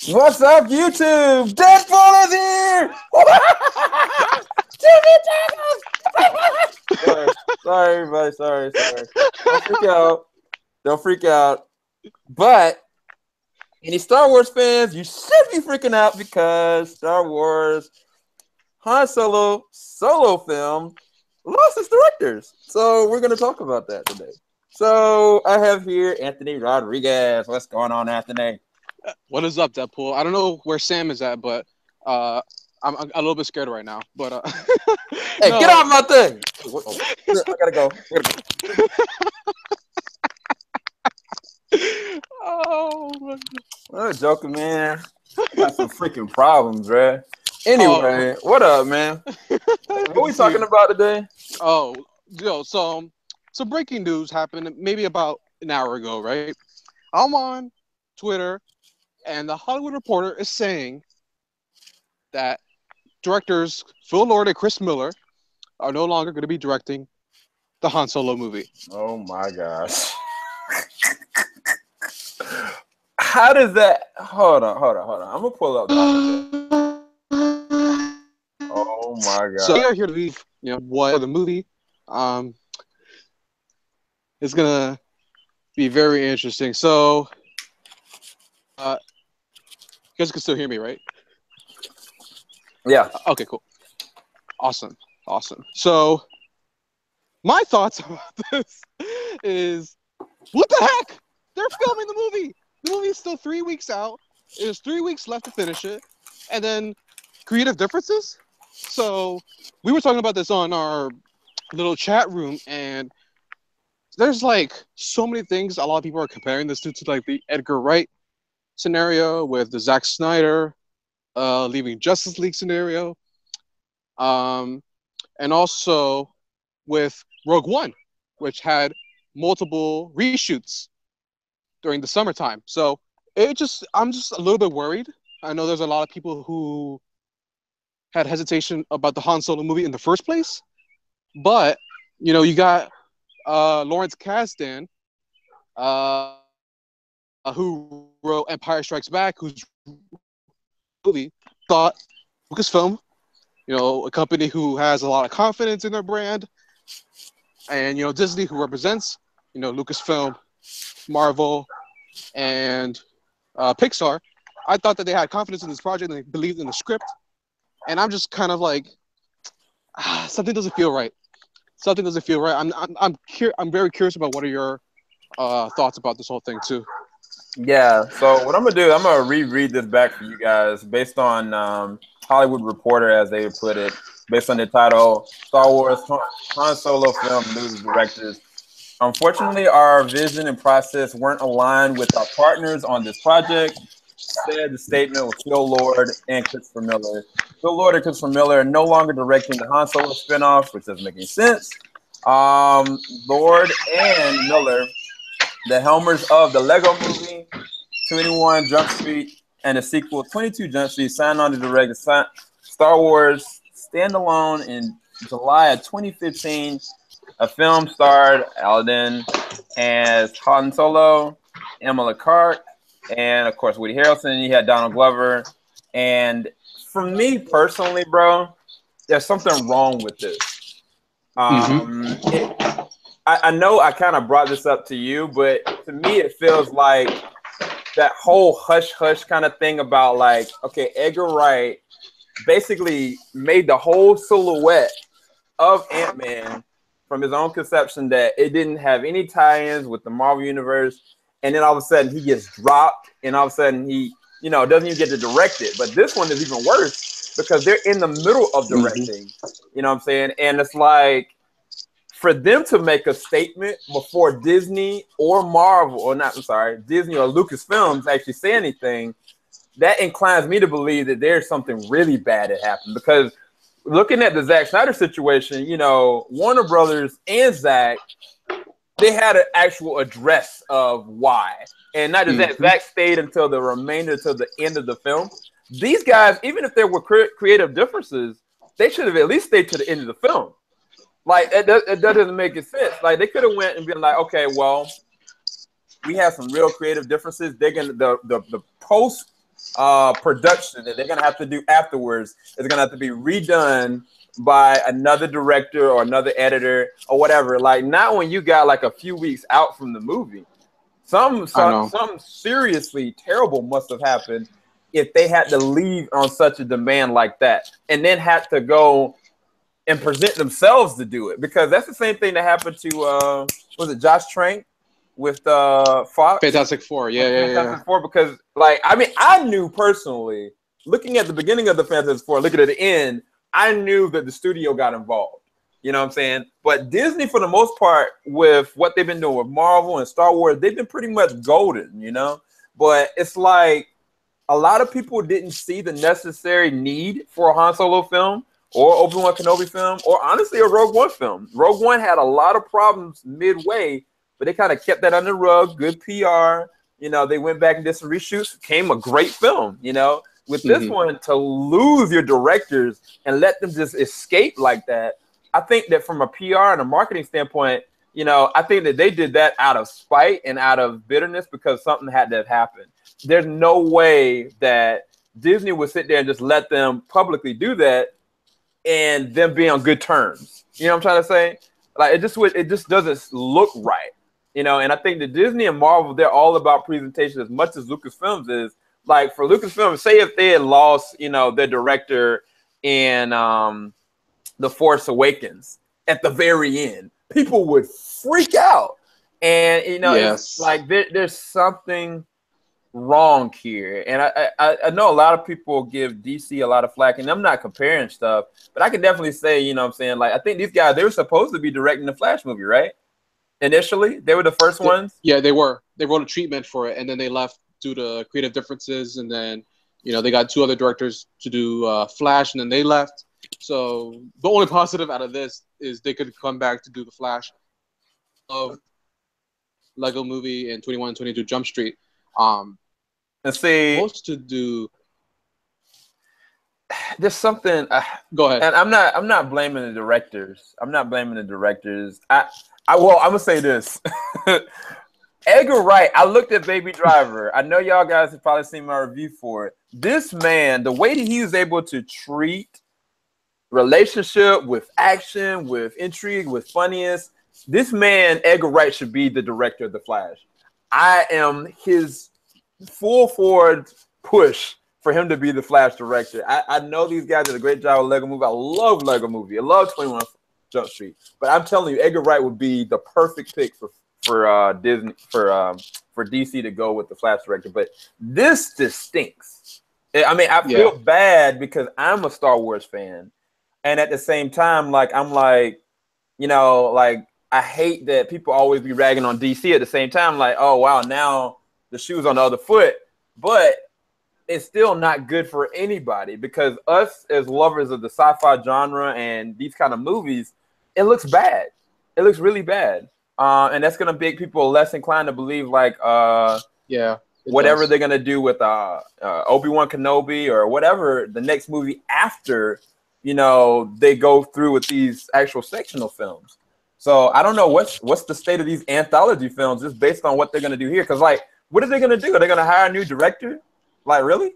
What's up, YouTube? Deadpool is here! Jimmy Jenkins! Sorry, everybody. Sorry. Don't freak out. Don't freak out. But any Star Wars fans, you should be freaking out because Star Wars Han Solo film lost its directors. So we're going to talk about that today. So I have here Anthony Rodriguez. What's going on, Anthony? What is up, Deadpool? I don't know where Sam is at, but I'm a little bit scared right now. But hey, no. Get off my thing! I gotta go. Oh my God. I'm joking, man. Got some freaking problems, right? Anyway, what up, man? What are we talking about today? Oh, so breaking news happened maybe about an hour ago, right? I'm on Twitter, and the Hollywood Reporter is saying that directors Phil Lord and Chris Miller are no longer going to be directing the Han Solo movie. Oh my gosh. How does that... Hold on. I'm going to pull up. Oh my God. So we are here to be, what the movie is going to be very interesting. So, you guys can still hear me, right? Yeah. Okay, cool. Awesome. So, my thoughts about this is, what the heck? They're filming the movie. The movie is still 3 weeks out. There's 3 weeks left to finish it. And then creative differences? So, we were talking about this on our little chat room, and there's like so many things a lot of people are comparing this to like the Edgar Wright scenario with the Zack Snyder leaving Justice League scenario, and also with Rogue One, which had multiple reshoots during the summertime. So I'm just a little bit worried. I know there's a lot of people who had hesitation about the Han Solo movie in the first place, but you got Lawrence Kasdan, who wrote Empire Strikes Back, whose movie thought Lucasfilm, a company who has a lot of confidence in their brand, and Disney, who represents Lucasfilm, Marvel, and Pixar. I thought that they had confidence in this project and they believed in the script, and I'm just kind of like, something doesn't feel right. I'm very curious about what are your thoughts about this whole thing too. Yeah, so what I'm going to do, I'm going to reread this back for you guys based on Hollywood Reporter, as they put it, based on the title, Star Wars Han Solo film news directors. Unfortunately, our vision and process weren't aligned with our partners on this project, said the statement with Phil Lord and Christopher Miller. Phil Lord and Christopher Miller are no longer directing the Han Solo spinoff, which doesn't make any sense. Lord and Miller, the helmers of the Lego Movie, 21 Jump Street, and the sequel 22 Jump Street, signed on to direct Star Wars standalone in July of 2015. A film starred Aladdin as Han Solo, Emily Clark, and of course Woody Harrelson. You had Donald Glover. And for me personally, bro, there's something wrong with this. I know I kind of brought this up to you, but to me it feels like that whole hush-hush kind of thing about like, okay, Edgar Wright basically made the whole silhouette of Ant-Man from his own conception that it didn't have any tie-ins with the Marvel Universe, and then all of a sudden he gets dropped, and all of a sudden he, doesn't even get to direct it. But this one is even worse because they're in the middle of directing, you know what I'm saying? And it's like, for them to make a statement before Disney or Marvel, Disney or Lucasfilms actually say anything, that inclines me to believe that there's something really bad that happened. Because looking at the Zack Snyder situation, Warner Brothers and Zack, they had an actual address of why. And not just that, Zack stayed until the end of the film. These guys, even if there were creative differences, they should have at least stayed to the end of the film. Like, that doesn't make it sense. Like, they could have went and been like, okay, well, we have some real creative differences. They're gonna the post production that they're gonna have to do afterwards is gonna have to be redone by another director or another editor or whatever. Like, not when you got like a few weeks out from the movie. Something seriously terrible must have happened if they had to leave on such a demand like that, and then had to go and present themselves to do it, because that's the same thing that happened to was it Josh Trank with Fox? Fantastic Four, Fantastic Four, because like, I mean, I knew personally, looking at the beginning of the Fantastic Four, looking at the end, I knew that the studio got involved. You know what I'm saying? But Disney, for the most part, with what they've been doing with Marvel and Star Wars, they've been pretty much golden, you know? But it's like a lot of people didn't see the necessary need for a Han Solo film or Obi-Wan Kenobi film, or honestly a Rogue One film. Rogue One had a lot of problems midway, but they kind of kept that under the rug, good PR. You know, they went back and did some reshoots, became a great film, you know? With this one, to lose your directors and let them just escape like that, I think that from a PR and a marketing standpoint, you know, I think that they did that out of spite and out of bitterness because something had to have happened. There's no way that Disney would sit there and just let them publicly do that and them be on good terms. You know what I'm trying to say? Like, it just doesn't look right. You know, and I think that Disney and Marvel, they're all about presentation as much as Lucasfilms is. Like, for Lucasfilm, say if they had lost, you know, their director in The Force Awakens at the very end, people would freak out. And, you know, it's like there's something wrong here. And I know a lot of people give DC a lot of flack, and I'm not comparing stuff, but I can definitely say, you know what I'm saying, like, I think these guys, they were supposed to be directing the Flash movie, right? Initially, they were the first ones. Yeah, they were. They wrote a treatment for it, and then they left due to creative differences, and then, you know, they got two other directors to do Flash, and then they left. So the only positive out of this is they could come back to do the Flash of Lego Movie and 21 and 22 Jump Street. And see, supposed to do. There's something. Go ahead. And I'm not blaming the directors. I'm not blaming the directors. Well, I'm gonna say this. Edgar Wright, I looked at Baby Driver. I know y'all guys have probably seen my review for it. This man, the way that he was able to treat relationship with action, with intrigue, with funniness, this man, Edgar Wright, should be the director of The Flash. I am his full forward push for him to be the Flash director. I know these guys did a great job with Lego Movie. I love Lego Movie. I love 21 Jump Street. But I'm telling you, Edgar Wright would be the perfect pick for Disney, for DC to go with the Flash director. But this just stinks. I mean, I feel bad because I'm a Star Wars fan, and at the same time, like, I'm like, you know, like, I hate that people always be ragging on DC at the same time. Like, oh wow, now the shoe's on the other foot. But it's still not good for anybody, because us as lovers of the sci-fi genre and these kind of movies, it looks bad. It looks really bad. And that's going to make people less inclined to believe, like, whatever they're going to do with Obi-Wan Kenobi or whatever the next movie after, you know, they go through with these actual sectional films. So I don't know what's the state of these anthology films just based on what they're going to do here. Because, like, what are they going to do? Are they going to hire a new director? Like, really?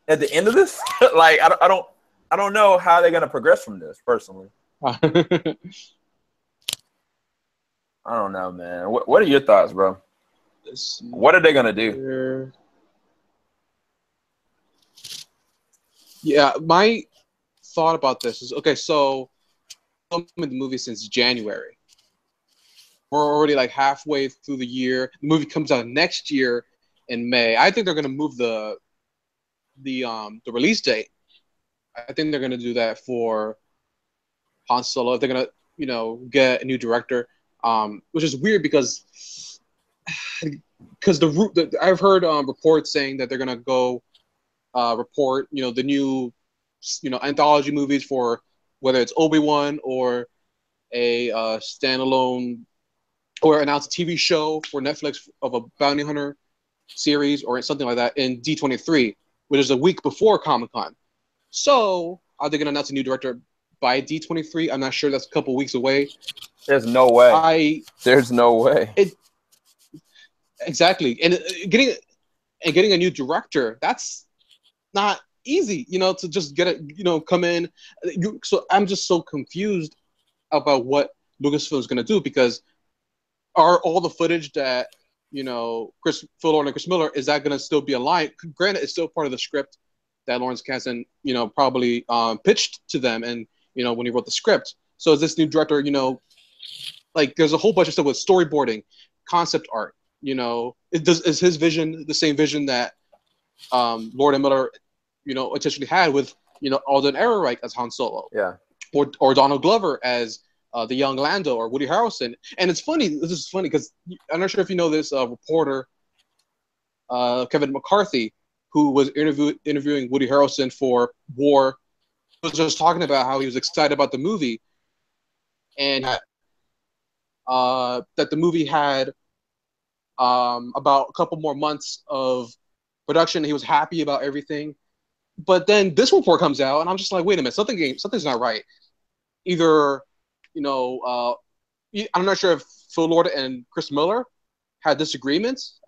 At the end of this? Like, I don't know how they're going to progress from this, personally. I don't know, man. What are your thoughts, bro? What are they gonna do? Yeah, my thought about this is, okay, so I'm in the movie since January. We're already like halfway through the year. The movie comes out next year in May. I think they're gonna move the release date. I think they're gonna do that for Han Solo. If they're gonna, you know, get a new director. Which is weird because I've heard reports saying that they're gonna go report, you know, the new, you know, anthology movies for whether it's Obi-Wan or a standalone, or announce a TV show for Netflix of a bounty hunter series or something like that in D23, which is a week before Comic-Con. So are they gonna announce a new director by D23? I'm not sure. That's a couple weeks away. There's no way. There's no way. Exactly. And getting a new director, that's not easy, you know, to just get it, you know, come in. So I'm just so confused about what Lucasfilm is going to do, because are all the footage that, you know, Phil Lord and Chris Miller, is that going to still be aligned? Granted, it's still part of the script that Lawrence Kasdan, you know, probably pitched to them, and, you know, when he wrote the script. So is this new director, you know, like there's a whole bunch of stuff with storyboarding, concept art, you know, is his vision the same vision that Lord and Miller, you know, intentionally had with, you know, Alden Ehrenreich as Han Solo, Yeah, or Donald Glover as the young Lando, or Woody Harrelson. And it's funny. This is funny because I'm not sure if you know this reporter, Kevin McCarthy, who was interviewing Woody Harrelson for War, was just talking about how he was excited about the movie, and that the movie had about a couple more months of production. He was happy about everything. But then this report comes out, and I'm just like, wait a minute, something's not right. Either, you know, I'm not sure if Phil Lord and Chris Miller had disagreements,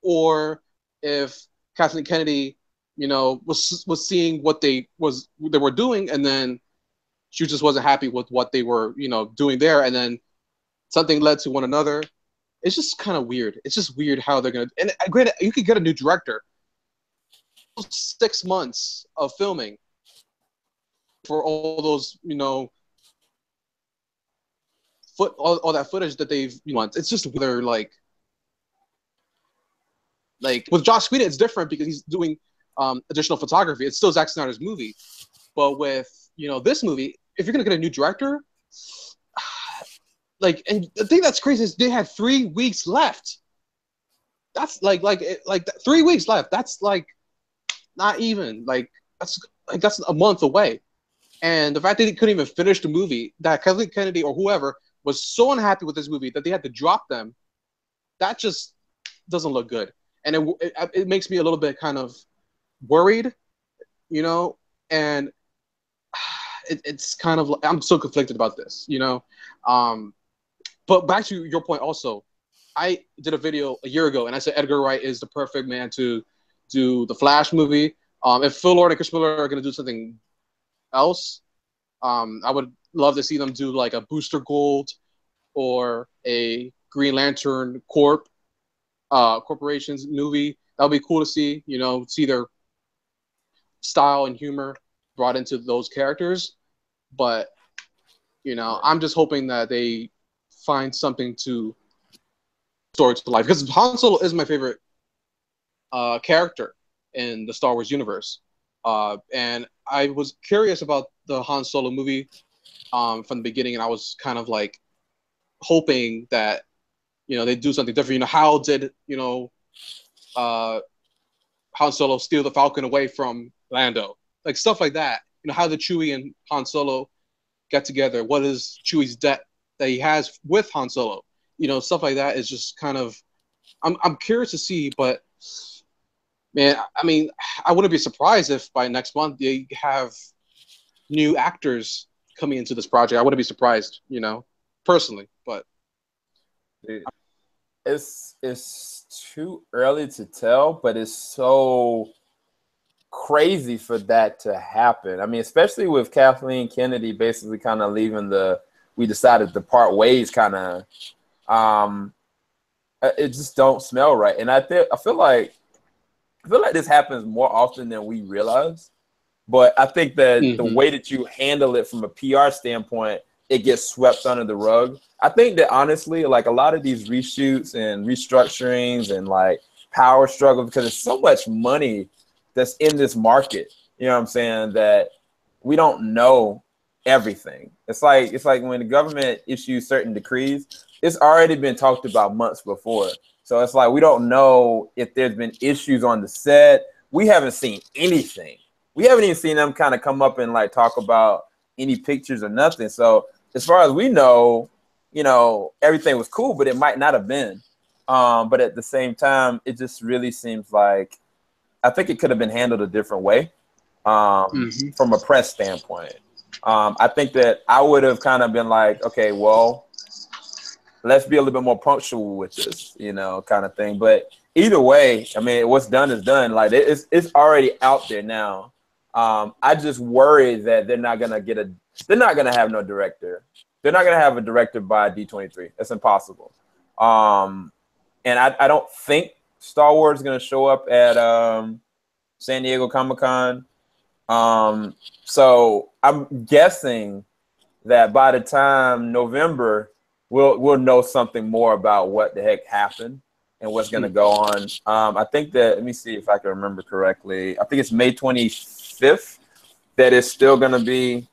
or if Kathleen Kennedy, you know, was seeing what they were doing, and then she just wasn't happy with what they were, you know, doing there, and then something led to one another. It's just kind of weird. It's just weird how they're gonna. And granted, you could get a new director. 6 months of filming for all those, you know, all that footage that they've, you know, it's just they're like with Joss Whedon, it's different because he's doing additional photography. It's still Zack Snyder's movie, but with, you know, this movie, if you're gonna get a new director, like, and the thing that's crazy is they had 3 weeks left. That's like 3 weeks left. That's like not even that's a month away. And the fact that they couldn't even finish the movie, that Kathleen Kennedy or whoever was so unhappy with this movie that they had to drop them, that just doesn't look good. And it makes me a little bit kind of worried, you know, and it's kind of, I'm so conflicted about this, you know. But back to your point also, I did a video a year ago, and I said Edgar Wright is the perfect man to do the Flash movie. If Phil Lord and Chris Miller are going to do something else, I would love to see them do like a Booster Gold or a Green Lantern Corporation's movie. That would be cool to see, you know, see their style and humor brought into those characters. But, you know, I'm just hoping that they find something to story to life, because Han Solo is my favorite character in the Star Wars universe. And I was curious about the Han Solo movie from the beginning, and I was kind of like hoping that, you know, they do something different. You know, how did, you know, Han Solo steal the Falcon away from Lando? Like stuff like that. You know, how did Chewie and Han Solo get together? What is Chewie's debt that he has with Han Solo? You know, stuff like that is just kind of, I'm curious to see. But man, I mean, I wouldn't be surprised if by next month they have new actors coming into this project. I wouldn't be surprised, you know, personally. But it's too early to tell, but it's so crazy for that to happen. I mean, especially with Kathleen Kennedy basically kind of leaving we decided to part ways kind of, it just don't smell right. And I feel like this happens more often than we realize. But I think that the way that you handle it from a PR standpoint, it gets swept under the rug. I think that honestly, like a lot of these reshoots and restructurings and like power struggle, because there's so much money that's in this market, you know what I'm saying, that we don't know everything. It's like when the government issues certain decrees, it's already been talked about months before. So it's like we don't know if there's been issues on the set. We haven't seen anything. We haven't even seen them kind of come up and like talk about any pictures or nothing. So as far as we know, you know, everything was cool, but it might not have been. But at the same time, it just really seems like I think it could have been handled a different way from a press standpoint. I think that I would have kind of been like, okay, well, let's be a little bit more punctual with this, you know, kind of thing. But either way, I mean, what's done is done. Like it's already out there now. I just worry that they're not gonna have no director. They're not gonna have a director by D23. That's impossible. And I don't think Star Wars is gonna show up at San Diego Comic-Con. So I'm guessing that by the time November, we'll know something more about what the heck happened and what's going to go on. I think that, let me see if I can remember correctly. I think it's May 25th that it's still going to be,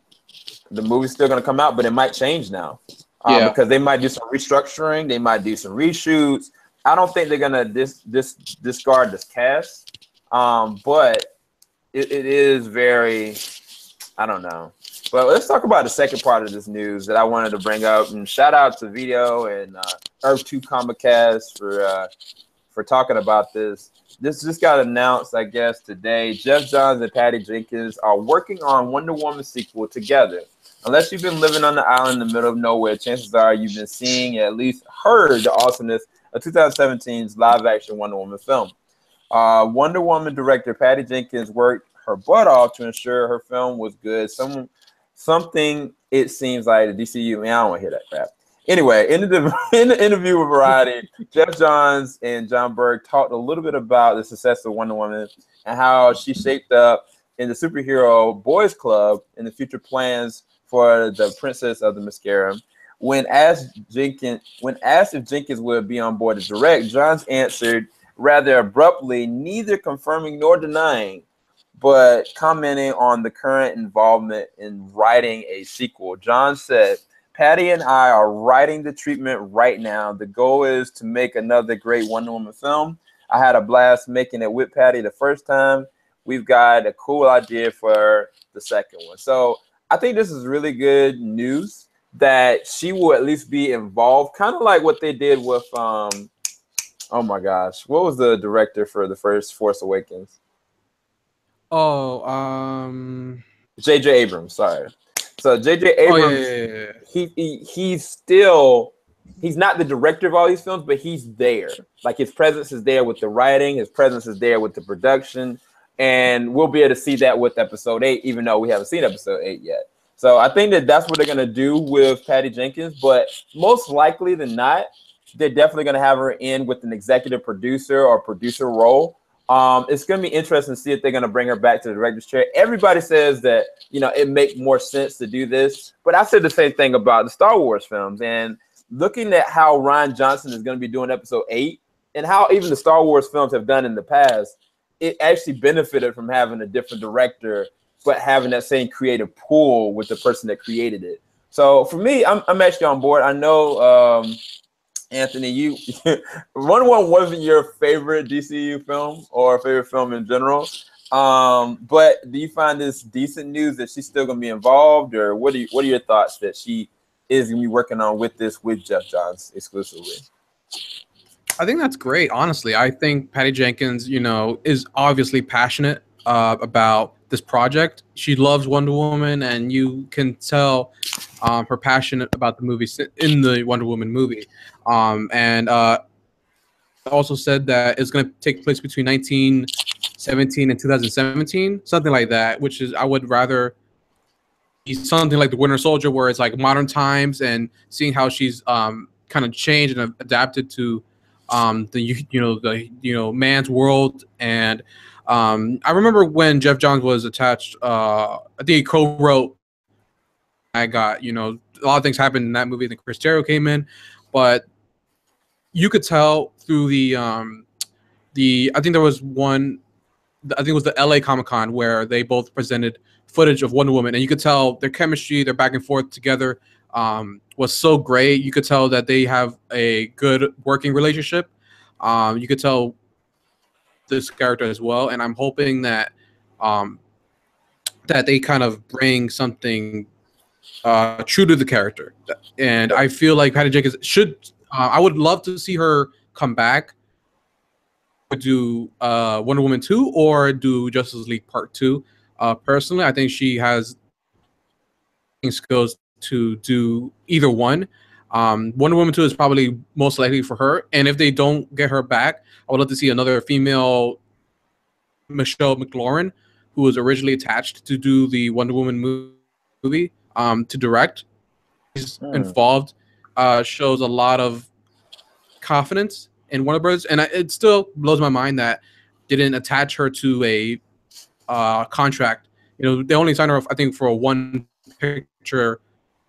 the movie's still going to come out, but it might change now because they might do some restructuring. They might do some reshoots. I don't think they're going to discard this cast, but it is very, I don't know. But let's talk about the second part of this news that I wanted to bring up. And shout out to Vito and Earth 2 Comic Cast for talking about this. This just got announced, I guess, today. Jeff Johns and Patty Jenkins are working on Wonder Woman sequel together. Unless you've been living on the island in the middle of nowhere, chances are you've been seeing, at least heard, the awesomeness of 2017's live-action Wonder Woman film. Wonder Woman director Patty Jenkins worked her butt off to ensure her film was good. Something it seems like the DCU. Man, I don't want to hear that crap. Anyway, in the interview with Variety, Jeff Johns and John Berg talked a little bit about the success of Wonder Woman and how she shaped up in the superhero boys club and the future plans for the Princess of the Mascara. When asked if Jenkins would be on board to direct, Johns answered rather abruptly, neither confirming nor denying, but commenting on the current involvement in writing a sequel. John said, Patty and I are writing the treatment right now. The goal is to make another great Wonder Woman film. I had a blast making it with Patty the first time. We've got a cool idea for the second one. So I think this is really good news that she will at least be involved, kind of like what they did with, oh my gosh, what was the director for the first Force Awakens? Oh, J.J. Abrams, sorry. So J.J. Abrams, he's not the director of all these films, but he's there. Like his presence is there with the writing, his presence is there with the production, and we'll be able to see that with episode 8, even though we haven't seen episode 8 yet. So I think that that's what they're gonna do with Patty Jenkins, but most likely than not, they're definitely gonna have her in with an executive producer or producer role. It's going to be interesting to see if they're going to bring her back to the director's chair. Everybody says that, it makes more sense to do this. But I said the same thing about the Star Wars films. And looking at how Rian Johnson is going to be doing episode 8 and how even the Star Wars films have done in the past, it actually benefited from having a different director, but having that same creative pool with the person that created it. So for me, I'm actually on board. I know, Anthony, you Wonder Woman wasn't your favorite DCU film or favorite film in general. But do you find this decent news that she's still gonna be involved, or what are your thoughts that she is gonna be working on with Jeff Johns exclusively? I think that's great. Honestly, I think Patty Jenkins, is obviously passionate about this project. She loves Wonder Woman, and you can tell her passion about the movie in the Wonder Woman movie. And also said that it's going to take place between 1917 and 2017, something like that, which is, I would rather be something like the Winter Soldier, where it's like modern times and seeing how she's kind of changed and adapted to the man's world. And I remember when Jeff Johns was attached, I think he co-wrote, a lot of things happened in that movie. I think Chris Terrio came in, but you could tell through I think there was one, I think it was the LA Comic-Con, where they both presented footage of Wonder Woman, and you could tell their chemistry, their back and forth together was so great. You could tell that they have a good working relationship. You could tell this character as well, and I'm hoping that that they kind of bring something true to the character. And I feel like Patty Jenkins should. I would love to see her come back, do Wonder Woman 2 or do Justice League Part 2. Personally, I think she has skills to do either one. Wonder Woman 2 is probably most likely for her. And if they don't get her back, I would love to see another female Michelle McLaurin, who was originally attached to do the Wonder Woman movie, to direct. She's involved, shows a lot of confidence in Warner Bros. And it still blows my mind that they didn't attach her to a contract. You know, they only signed her, I think, for a one picture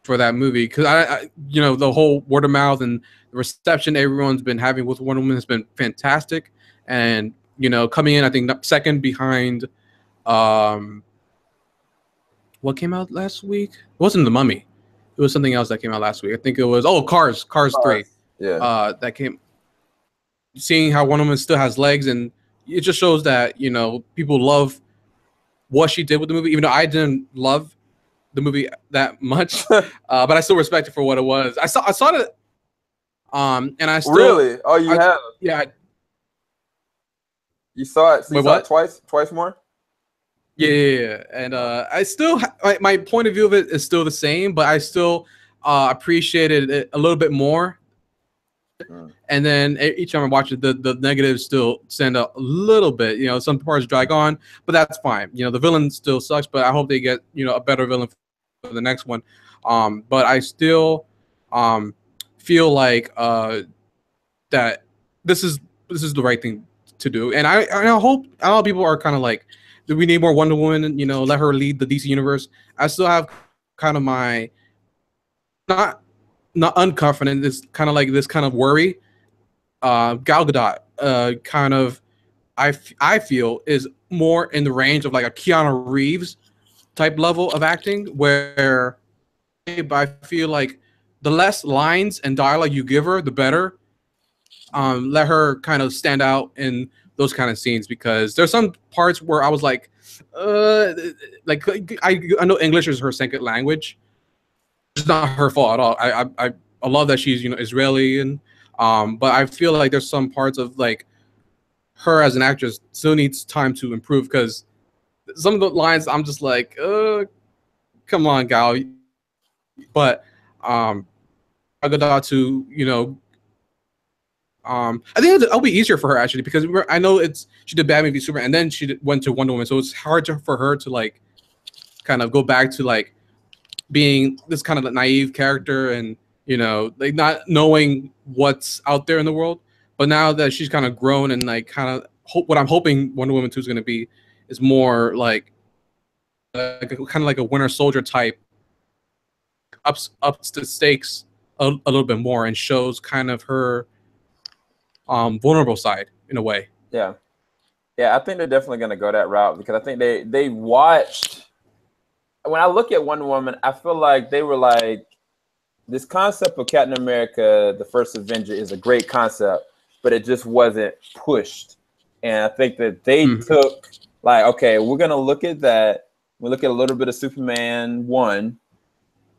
for that movie, because I you know, the whole word of mouth and the reception everyone's been having with Wonder Woman has been fantastic. And you know, coming in, I think second behind, what came out last week? It wasn't The Mummy. It was something else that came out last week. I think it was Cars 3. Yeah. That came. Seeing how Wonder Woman still has legs, and it just shows that, you know, people love what she did with the movie, even though I didn't love the movie that much, but I still respect it for what it was. I saw it, and I still really. Oh, you have? Yeah. You saw it. So you Wait, saw what? it twice more. Yeah. And I still my point of view of it is still the same, but I still appreciated it a little bit more. And then each time I watch it, the negatives still stand out a little bit. You know, some parts drag on, but that's fine. You know, the villain still sucks, but I hope they get, you know, a better villain for the next one. But I still feel like that this is the right thing to do, and I hope a lot of people are kind of like, do we need more Wonder Woman? You know, let her lead the DC universe. I still have kind of my not unconfident. It's kind of like this kind of worry. Gal Gadot, kind of, I feel is more in the range of like a Keanu Reeves type level of acting, where I feel like the less lines and dialogue you give her, the better. Let her kind of stand out in those kind of scenes, because there's some parts where I was like I know English is her second language. It's not her fault at all. I love that she's, you know, Israeli, and but I feel like there's some parts of like her as an actress still needs time to improve, because some of the lines I'm just like, come on, Gal. But I got to, you know, I think it'll be easier for her actually, because I know she did Batman v Superman and then she went to Wonder Woman, so it's hard for her to like kind of go back to like being this kind of naive character, and you know, like not knowing what's out there in the world. But now that she's kind of grown, and like kind of what I'm hoping Wonder Woman 2 is going to be is more like kind of like a Winter Soldier type, ups the stakes a little bit more, and shows kind of her vulnerable side in a way. Yeah, I think they're definitely going to go that route, because I think they watched. When I look at Wonder Woman, I feel like they were like, this concept of Captain America, the First Avenger, is a great concept, but it just wasn't pushed. And I think that they took like, okay, we're going to look at that. We look at a little bit of Superman 1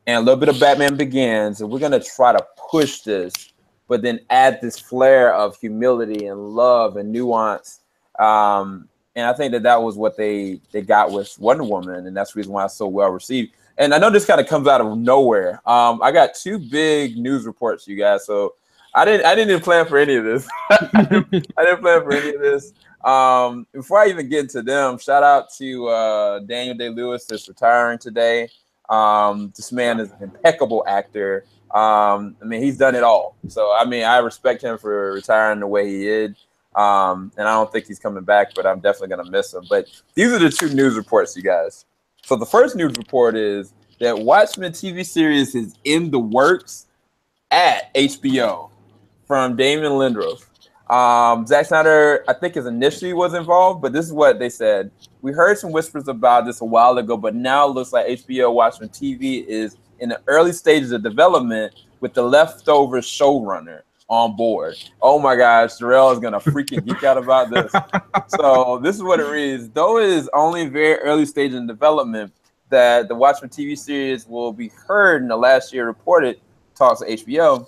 and a little bit of Batman Begins, and we're going to try to push this, but then add this flair of humility and love and nuance. And I think that was what they got with Wonder Woman, and that's the reason why it's so well received. And I know this kind of comes out of nowhere. I got two big news reports, you guys. So I didn't even plan for any of this. I didn't plan for any of this. Before I even get into them, shout out to Daniel Day-Lewis that's retiring today. This man is an impeccable actor. I mean, he's done it all. So I mean, I respect him for retiring the way he did. And I don't think he's coming back, but I'm definitely going to miss him. But these are the two news reports, you guys. So the first news report is that Watchmen TV series is in the works at HBO from Damon Lindelof. Zack Snyder, I think his initially was involved, but this is what they said. We heard some whispers about this a while ago, but now it looks like HBO Watchmen TV is in the early stages of development with the leftover showrunner on board. Oh my gosh, Jarrell is gonna freaking geek out about this. So this is what it reads. Though it is only very early stage in development, that the Watchmen TV series will be heard in the last year reported talks at HBO.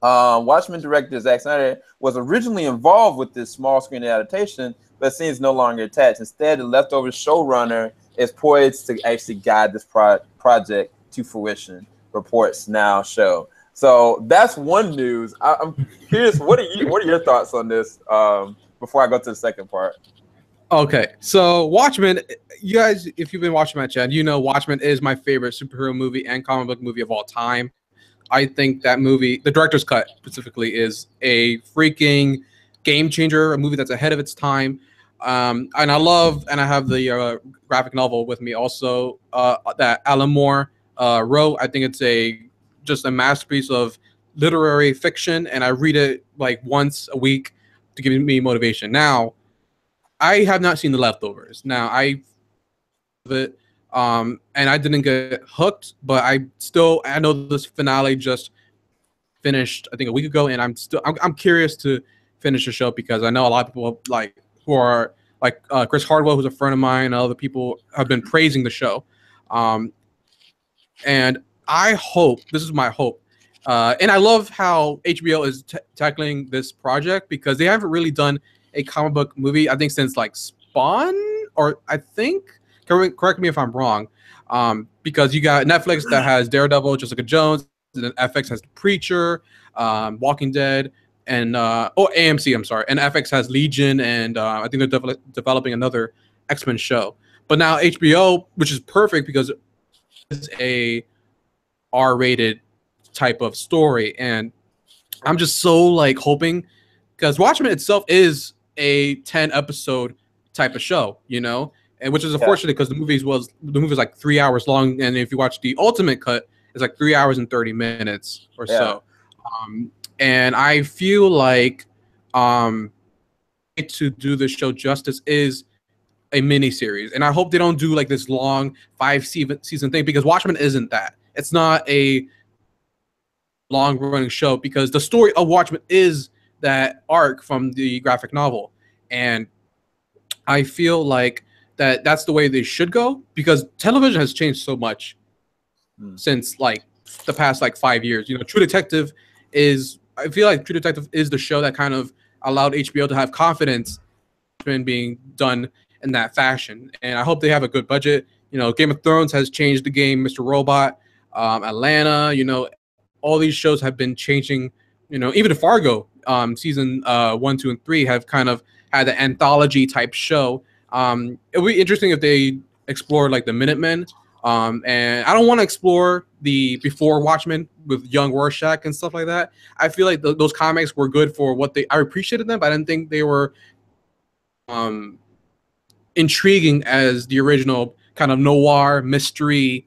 Watchmen director Zack Snyder was originally involved with this small screen adaptation, but seems no longer attached. Instead, the leftover showrunner is poised to actually guide this project to fruition, reports now show. So that's one news. I'm curious. What are your thoughts on this? Before I go to the second part. Okay, so Watchmen, you guys, if you've been watching my channel, you know Watchmen is my favorite superhero movie and comic book movie of all time. I think that movie, the director's cut specifically, is a freaking game changer, a movie that's ahead of its time. And I love, and I have the graphic novel with me also that Alan Moore wrote. I think it's just a masterpiece of literary fiction, and I read it like once a week to give me motivation. Now, I have not seen The Leftovers. Now, I and I didn't get hooked, but I know this finale just finished I think a week ago, and I'm curious to finish the show because I know a lot of people who are Chris Hardwell, who's a friend of mine, and other people have been praising the show, and I hope, this is my hope, and I love how HBO is tackling this project because they haven't really done a comic book movie, I think, since like Spawn, or I think, correct me if I'm wrong, because you got Netflix that has Daredevil, Jessica Jones, and then FX has The Preacher, Walking Dead, and AMC, I'm sorry, and FX has Legion, and I think they're developing another X-Men show. But now HBO, which is perfect because it's a R-rated type of story, and I'm just so like hoping, because Watchmen itself is a 10 episode type of show, you know, and which is unfortunate because the movie was like 3 hours long, and if you watch the ultimate cut, it's like 3 hours and 30 minutes or so. And I feel like to do this show justice is a mini series, and I hope they don't do like this long 5-season thing, because Watchmen isn't that. It's not a long running show, because the story of Watchmen is that arc from the graphic novel, and I feel like that's the way they should go, because television has changed so much since like the past like 5 years. You know, I feel like True Detective is the show that kind of allowed HBO to have confidence in being done in that fashion, and I hope they have a good budget. You know, Game of Thrones has changed the game, Mr. Robot, Atlanta, you know, all these shows have been changing. You know, even Fargo, season 1, 2, and 3 have kind of had an anthology type show. It would be interesting if they explore like the Minutemen, and I don't want to explore the before Watchmen with young Rorschach and stuff like that. I feel like those comics were good for what I appreciated them, but I didn't think they were intriguing as the original kind of noir mystery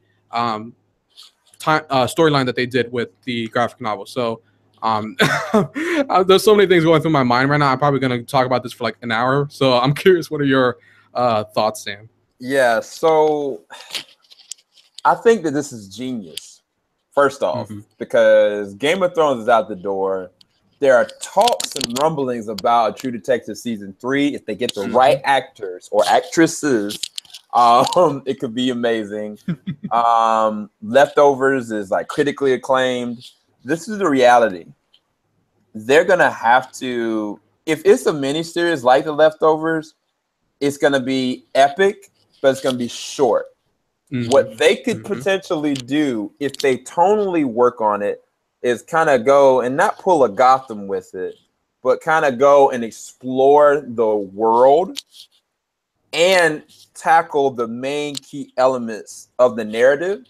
storyline that they did with the graphic novel. So there's so many things going through my mind right now. I'm probably going to talk about this for like an hour. So I'm curious, what are your thoughts, Sam? Yeah, so I think that this is genius, first off, because Game of Thrones is out the door. There are talks and rumblings about True Detective season 3. If they get the right actors or actresses, it could be amazing. Leftovers is like critically acclaimed. This is the reality. They're gonna have to, if it's a miniseries like The Leftovers, it's gonna be epic, but it's gonna be short. What they could potentially do if they tonally work on it is kind of go and not pull a Gotham with it, but kind of go and explore the world and tackle the main key elements of the narrative.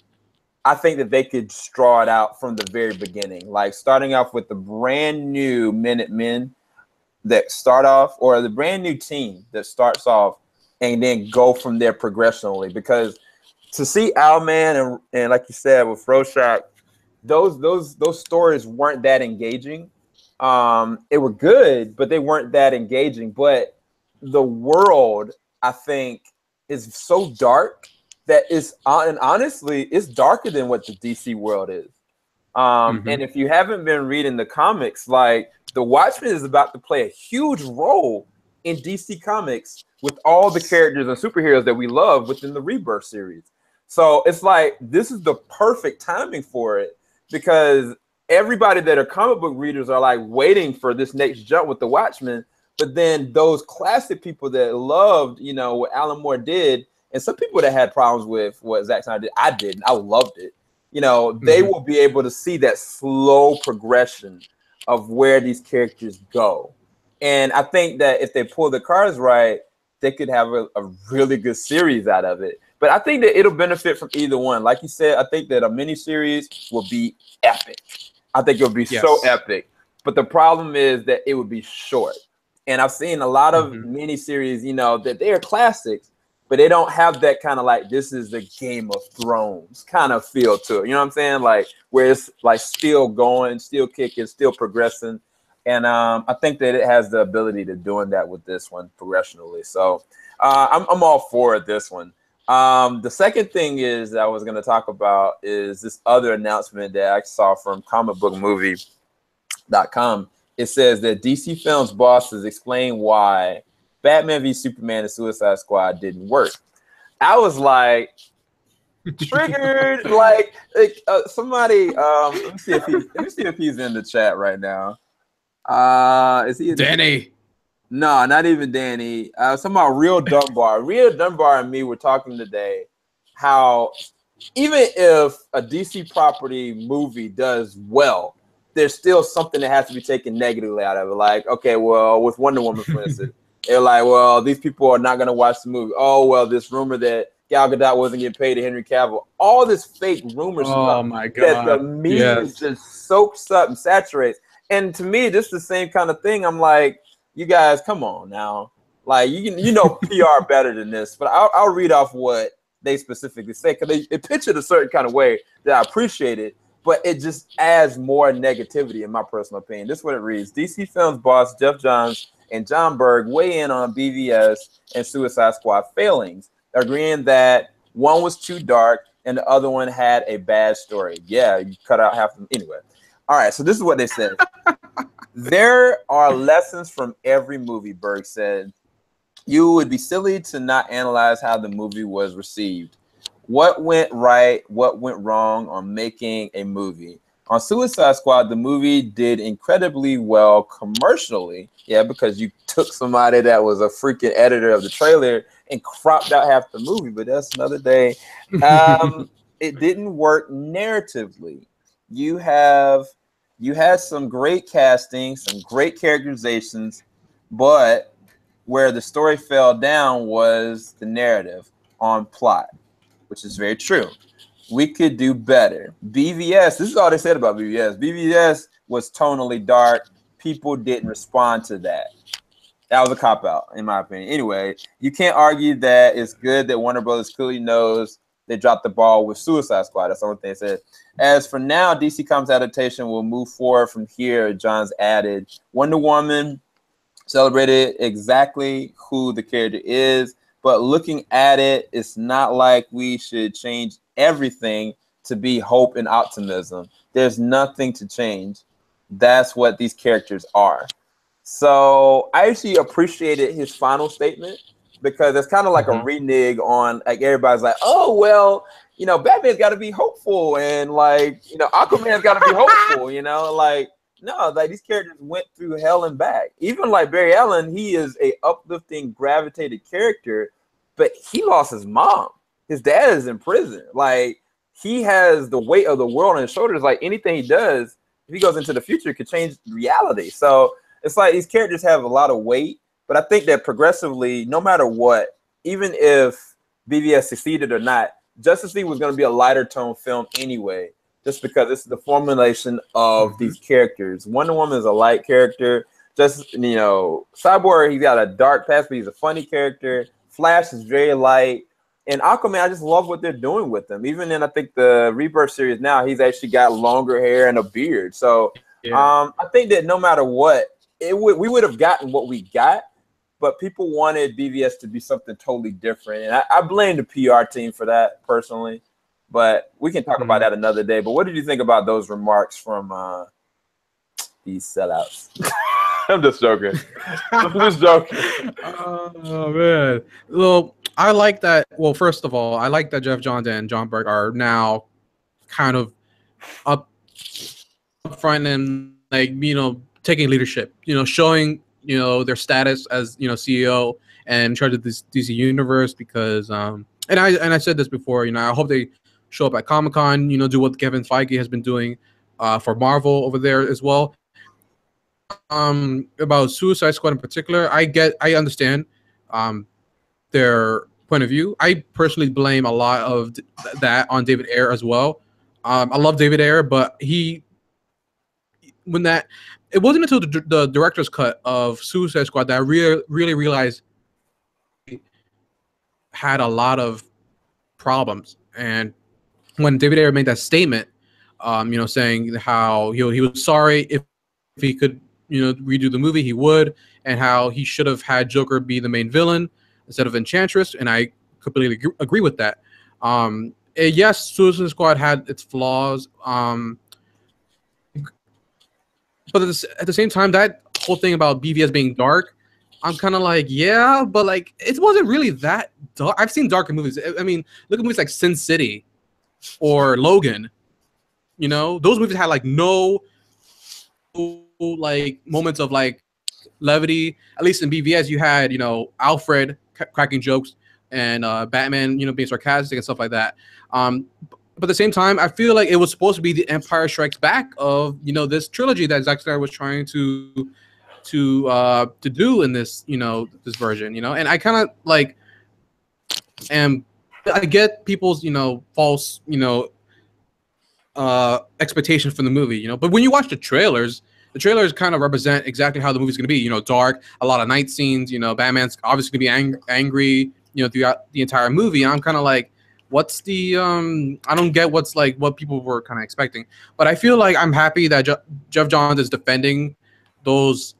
I think that they could draw it out from the very beginning, like starting off with the brand new Minutemen that start off, or the brand new team that starts off, and then go from there progressionally. Because to see Owlman and like you said with Rorschach, those stories weren't that engaging. They were good, but they weren't that engaging. But the world, I think, is so dark that and honestly, it's darker than what the DC world is. And if you haven't been reading the comics, like the Watchmen is about to play a huge role in DC Comics with all the characters and superheroes that we love within the Rebirth series. So it's like, this is the perfect timing for it, because everybody that are comic book readers are like waiting for this next jump with the Watchmen. But then those classic people that loved, you know, what Alan Moore did, and some people that had problems with what Zack Snyder did, I didn't. I loved it. you know, they will be able to see that slow progression of where these characters go. And I think that if they pull the cards right, they could have a really good series out of it. But I think that it'll benefit from either one. Like you said, I think that a miniseries will be epic. I think it'll be so epic. But the problem is that it would be short. And I've seen a lot of miniseries, you know, that they are classics, but they don't have that kind of like, this is the Game of Thrones kind of feel to it. You know what I'm saying? Like where it's like still going, still kicking, still progressing. And I think that it has the ability to doing that with this one progressionally. So I'm all for this one. The second thing is that I was going to talk about is this other announcement that I saw from comicbookmovie.com. It says that DC Films bosses explain why Batman v Superman and Suicide Squad didn't work. I was like, triggered. like somebody. Let me see if he's in the chat right now. Is he Danny? No, not even Danny. Somehow Real Dunbar. Real Dunbar and me were talking today how even if a DC property movie does well, there's still something that has to be taken negatively out of it. Like, okay, well, with Wonder Woman, for instance, they're like, well, these people are not going to watch the movie. Oh, well, this rumor that Gal Gadot wasn't getting paid to Henry Cavill. All this fake rumor stuff my God. that the media just soaks up and saturates. And to me, this is the same kind of thing. I'm like, you guys, come on now. Like, you know PR better than this. But I'll read off what they specifically say, because they pitch it a certain kind of way that I appreciate it, but it just adds more negativity, in my personal opinion. This is what it reads. DC Films boss Jeff Johns and John Berg weigh in on BVS and Suicide Squad failings, agreeing that one was too dark and the other one had a bad story. Yeah, you cut out half of them. Anyway. All right, so this is what they said. There are lessons from every movie, Berg said. You would be silly to not analyze how the movie was received. What went right, what went wrong on making a movie. On Suicide Squad, the movie did incredibly well commercially. Yeah, because you took somebody that was a freaking editor of the trailer and cropped out half the movie, but that's another day. It didn't work narratively. You had some great casting, some great characterizations, but where the story fell down was the narrative on plot, which is very true. We could do better. BVS, this is all they said about BVS. BVS was tonally dark. People didn't respond to that. That was a cop-out, in my opinion. Anyway, you can't argue that it's good that Warner Brothers clearly knows they dropped the ball with Suicide Squad. That's the only thing they said. As for now, DC Comics adaptation will move forward from here, Johns added. Wonder Woman celebrated exactly who the character is, but looking at it, it's not like we should change everything to be hope and optimism. There's nothing to change. That's what these characters are. So I actually appreciated his final statement, because it's kind of like a renege on, like, everybody's like, oh, well, you know, Batman's got to be hopeful, and, like, you know, Aquaman's got to be hopeful, you know, like, no, like, these characters went through hell and back. Even like Barry Allen, he is a uplifting, gravitated character, but he lost his mom. His dad is in prison. Like, he has the weight of the world on his shoulders. Like, anything he does, if he goes into the future, could change reality. So it's like these characters have a lot of weight. But I think that progressively, no matter what, even if BVS succeeded or not, Justice League was going to be a lighter tone film anyway, just because it's the formulation of these characters. Wonder Woman is a light character. Just, you know, Cyborg, he's got a dark past, but he's a funny character. Flash is very light. And Aquaman, I just love what they're doing with him. Even in, I think, the Rebirth series now, he's actually got longer hair and a beard. So I think that no matter what, we would have gotten what we got. But people wanted BVS to be something totally different. And I blame the PR team for that, personally. But we can talk about that another day. But what did you think about those remarks from these sellouts? I'm just joking. I'm just joking. Oh, man. Well, I like that. Well, first of all, I like that Jeff Johns and John Berg are now kind of up front and, like, you know, taking leadership, you know, showing, you know, their status as, you know, CEO and in charge of this DC universe, because and I said this before, you know, I hope they show up at Comic-Con, you know, do what Kevin Feige has been doing for Marvel over there as well. About Suicide Squad in particular, I understand their point of view. I personally blame a lot of that on David Ayer as well. I love David Ayer, but it wasn't until the director's cut of Suicide Squad that I really realized it had a lot of problems. And when David Ayer made that statement, you know, saying how he was sorry if he could, you know, redo the movie, he would, and how he should have had Joker be the main villain instead of Enchantress, and I completely agree with that. Yes, Suicide Squad had its flaws, but at the same time, that whole thing about BVS being dark, I'm kind of like, yeah, but like it wasn't really that dark. I've seen darker movies. I mean, look at movies like Sin City or Logan. You know, those movies had like no like moments of like levity. At least in BVS, you had, you know, Alfred cracking jokes and Batman, you know, being sarcastic and stuff like that. But at the same time, I feel like it was supposed to be the Empire Strikes Back of, you know, this trilogy that Zack Snyder was trying to do in this, you know, this version, you know. And I kind of like I get people's, you know, false, you know, expectations from the movie, you know. But when you watch the trailers kind of represent exactly how the movie's going to be, you know, dark, a lot of night scenes, you know, Batman's obviously going to be angry, you know, throughout the entire movie. And I'm kind of like, what's the I don't get what's like what people were kind of expecting. But I feel like I'm happy that Jeff Johns is defending those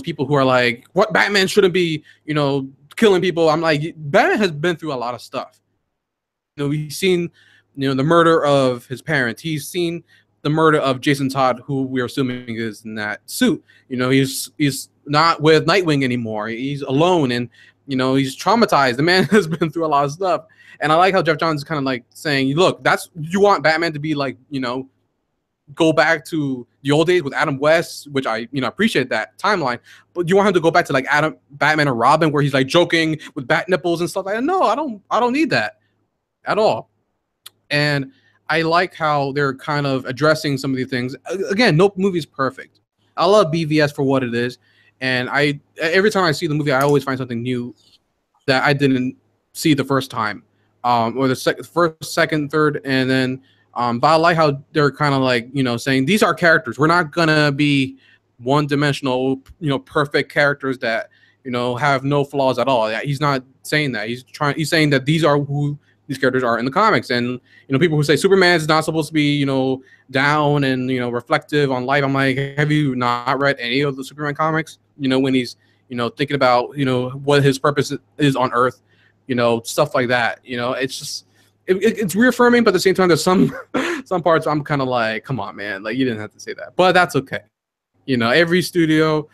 people who are like, what, Batman shouldn't be, you know, killing people. I'm like, Batman has been through a lot of stuff. You know, we've seen, you know, the murder of his parents. He's seen the murder of Jason Todd, who we're assuming is in that suit. You know, he's not with Nightwing anymore. He's alone, and you know, he's traumatized. The man has been through a lot of stuff. And I like how Jeff Johns is kind of like saying, look, you want Batman to be like, you know, go back to the old days with Adam West, which I, you know, appreciate that timeline. But you want him to go back to like Batman and Robin, where he's like joking with bat nipples and stuff like that. No, I don't need that at all. And I like how they're kind of addressing some of these things. Again, no movie's perfect. I love BVS for what it is. And every time I see the movie, I always find something new that I didn't see the first time, or the first, second, third, and then. But I like how they're kind of like, you know, saying these are characters. We're not gonna be one-dimensional, you know, perfect characters that, you know, have no flaws at all. He's not saying that. He's saying that these are who these characters are in the comics. And you know, people who say Superman's not supposed to be, you know, down and, you know, reflective on life. I'm like, have you not read any of the Superman comics? You know, when he's, you know, thinking about, you know, what his purpose is on Earth, you know, stuff like that. You know, it's just. It's reaffirming, but at the same time, there's some parts I'm kind of like, come on, man, like you didn't have to say that, but that's okay. You know, every studio,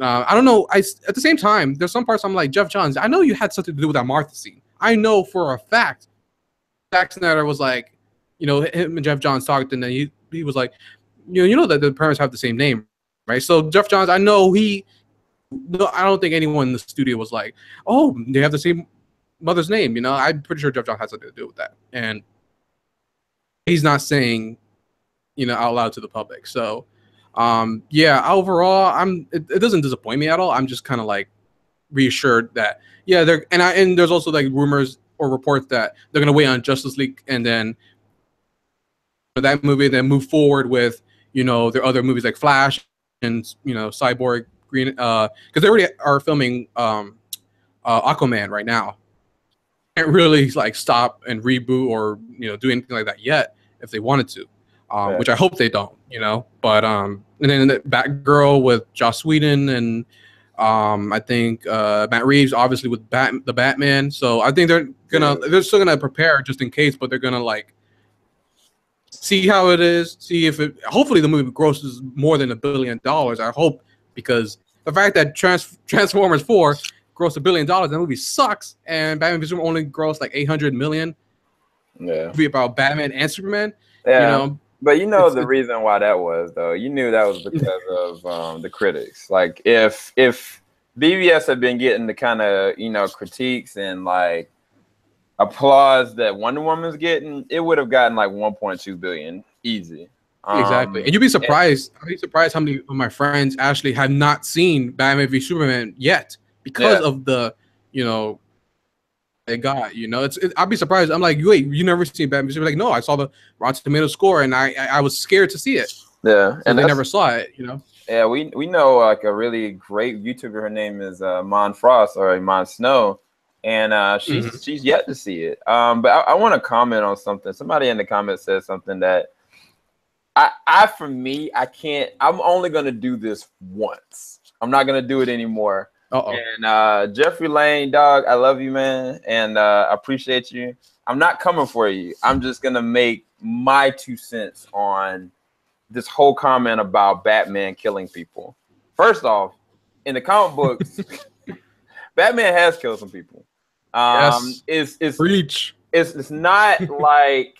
I don't know. At the same time, there's some parts I'm like, Jeff Johns, I know you had something to do with that Martha scene. I know for a fact, Zack Snyder was like, you know, him and Jeff Johns talked, and then he was like, you know that the parents have the same name, right? So Jeff Johns, I know I don't think anyone in the studio was like, oh, they have the same mother's name, you know. I'm pretty sure Jeff Johns has something to do with that, and he's not saying, you know, out loud to the public. So, yeah, overall, it doesn't disappoint me at all. I'm just kind of like reassured that and there's also like rumors or reports that they're gonna wait on Justice League and then for that movie, then move forward with, you know, their other movies like Flash and, you know, Cyborg, Green, because they already are filming Aquaman right now. Can't really like stop and reboot or, you know, do anything like that yet if they wanted to, which I hope they don't, you know. But and then the Batgirl with Joss Whedon and I think Matt Reeves obviously with the Batman. So I think they're still gonna prepare just in case, but they're gonna like see how it is, see if it. Hopefully the movie grosses more than $1 billion. I hope, because the fact that Transformers 4 grossed $1 billion, that movie sucks, and Batman v Superman only grossed like 800 million. Yeah, movie about Batman and Superman. Yeah, you know, but you know the reason why that was, though. You knew that was because of the critics. Like if BVS had been getting the kind of, you know, critiques and like applause that Wonder Woman's getting, it would have gotten like 1.2 billion easy. Exactly, and you'd be surprised. I'd be surprised how many of my friends actually have not seen Batman v Superman yet because of the, they got. I'd be surprised. I'm like, wait, you never seen Batman v Superman? Like, no, I saw the Rotten Tomatoes score, and I was scared to see it. Yeah, and they never saw it. Yeah, we know like a really great YouTuber. Her name is Mon Frost or Mon Snow, and she's yet to see it. But I want to comment on something. Somebody in the comments said something that. For me, I can't. I'm only gonna do this once. I'm not gonna do it anymore. And Jeffrey Lane, dog, I love you, man, and I appreciate you. I'm not coming for you. I'm just gonna make my 2 cents on this whole comment about Batman killing people. First off, in the comic books, Batman has killed some people. It's not like.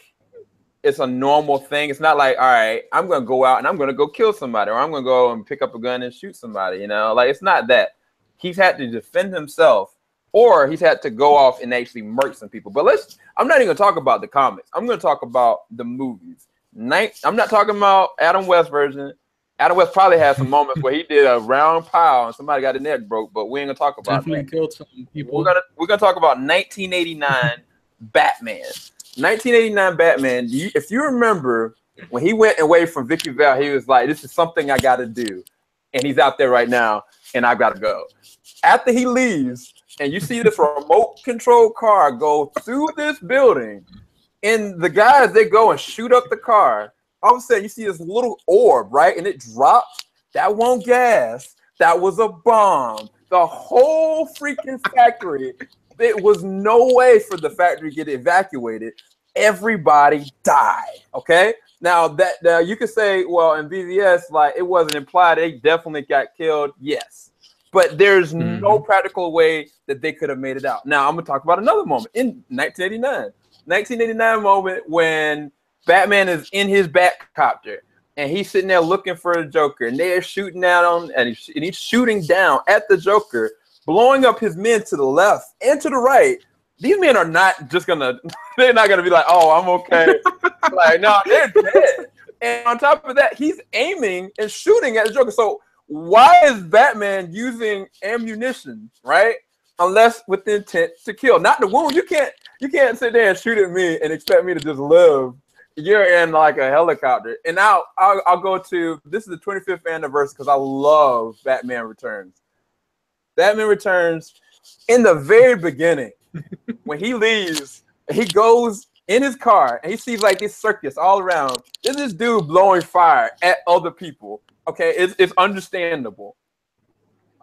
It's a normal thing. It's not like, all right, I'm going to go out and I'm going to go kill somebody, or I'm going to go and pick up a gun and shoot somebody, Like, it's not that. He's had to defend himself, or he's had to go off and actually murk some people. But I'm not even going to talk about the comics. I'm going to talk about the movies. I'm not talking about Adam West's version. Adam West probably had some moments where he did a round pile and somebody got their neck broke, but we ain't going to talk about that. Killed some people. We're gonna talk about 1989 Batman. 1989 Batman, if you remember, when he went away from Vicky Vale, he was like, this is something I got to do. And he's out there right now, and I've got to go. After he leaves, and you see this remote control car go through this building, and the guys, they go and shoot up the car. All of a sudden, you see this little orb, right? And it drops. That won't gas. That was a bomb. The whole freaking factory. There was no way for the factory to get evacuated. Everybody died. Okay. Now you could say, well, in BVS, like it wasn't implied. They definitely got killed. Yes, but there's no practical way that they could have made it out. Now I'm gonna talk about another moment in 1989. 1989 moment when Batman is in his Batcopter and he's sitting there looking for the Joker, and they're shooting down on, and he's shooting down at the Joker, blowing up his men to the left and to the right. These men are not just gonna, they're not gonna be like, oh, I'm okay. Like, no, they're dead. And on top of that, he's aiming and shooting at the Joker. So why is Batman using ammunition, right? Unless with the intent to kill, not the wound. You can't sit there and shoot at me and expect me to just live. You're in like a helicopter. And now I'll go to, this is the 25th anniversary because I love Batman Returns. Batman Returns, in the very beginning, when he leaves, he goes in his car and he sees like this circus all around. There's this dude blowing fire at other people. Okay, it's understandable.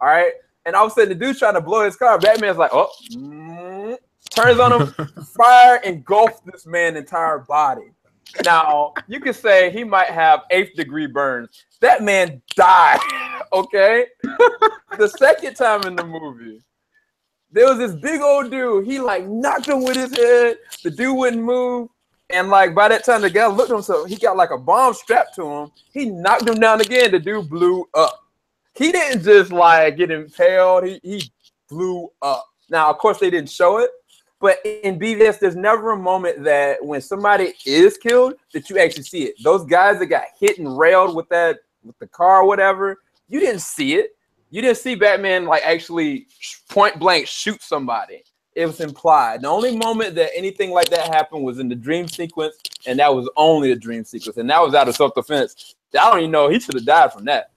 All right, and all of a sudden the dude's trying to blow his car. Batman's like, turns on him, fire engulfs this man's entire body. Now you could say he might have 8th degree burns. That man died. Okay. The second time in the movie, there was this big old dude. He like knocked him with his head. The dude wouldn't move. And like by that time, the guy looked at him, so he got like a bomb strapped to him. He knocked him down again. The dude blew up. He didn't just like get impaled. He blew up. Now, of course, they didn't show it. But in BVS, there's never a moment that when somebody is killed that you actually see it. Those guys that got hit and railed with the car or whatever, you didn't see it. You didn't see Batman like actually point blank shoot somebody. It was implied. The only moment that anything like that happened was in the dream sequence, and that was only a dream sequence, and that was out of self-defense. I don't even know. He should have died from that,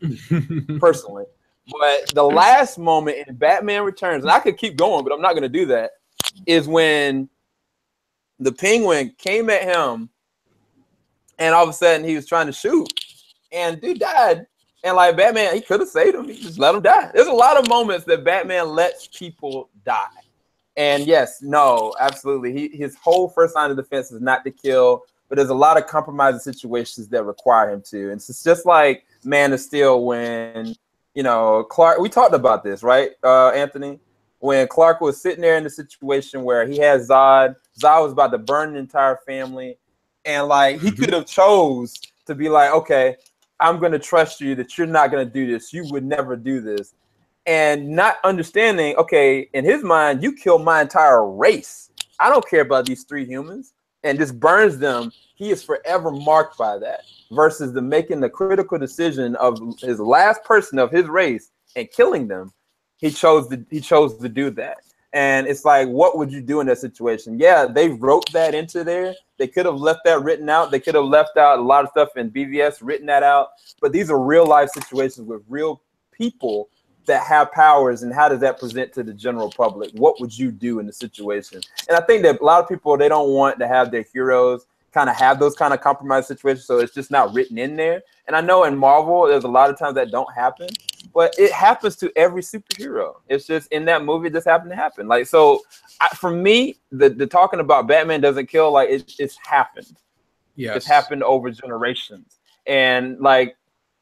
personally. But the last moment in Batman Returns, and I could keep going, but I'm not going to do that, is when the Penguin came at him, and all of a sudden he was trying to shoot, and dude died. And like Batman, he could have saved him. He just let him die. There's a lot of moments that Batman lets people die. And yes, no, absolutely. His whole first line of defense is not to kill, but there's a lot of compromising situations that require him to. And it's just like Man of Steel when, Clark, we talked about this, right, Anthony? When Clark was sitting there in the situation where he had Zod was about to burn the entire family. And like, he could have chose to be like, okay, I'm going to trust you that you're not going to do this. You would never do this. And not understanding, okay, in his mind, you killed my entire race. I don't care about these 3 humans, and just burns them, he is forever marked by that. Versus the making the critical decision of his last person of his race and killing them, he chose to do that. And it's like, what would you do in that situation? Yeah, they wrote that into there. They could have left that written out. They could have left out a lot of stuff in BVS, written that out. But these are real life situations with real people that have powers, and how does that present to the general public? What would you do in the situation? And I think that a lot of people, they don't want to have their heroes kind of have those kind of compromised situations, so it's just not written in there. And I know in Marvel, there's a lot of times that don't happen, but it happens to every superhero. It's just in that movie, it just happened to happen. Like, so for me, the talking about Batman doesn't kill, like it's happened. Yes. It's happened over generations. And like,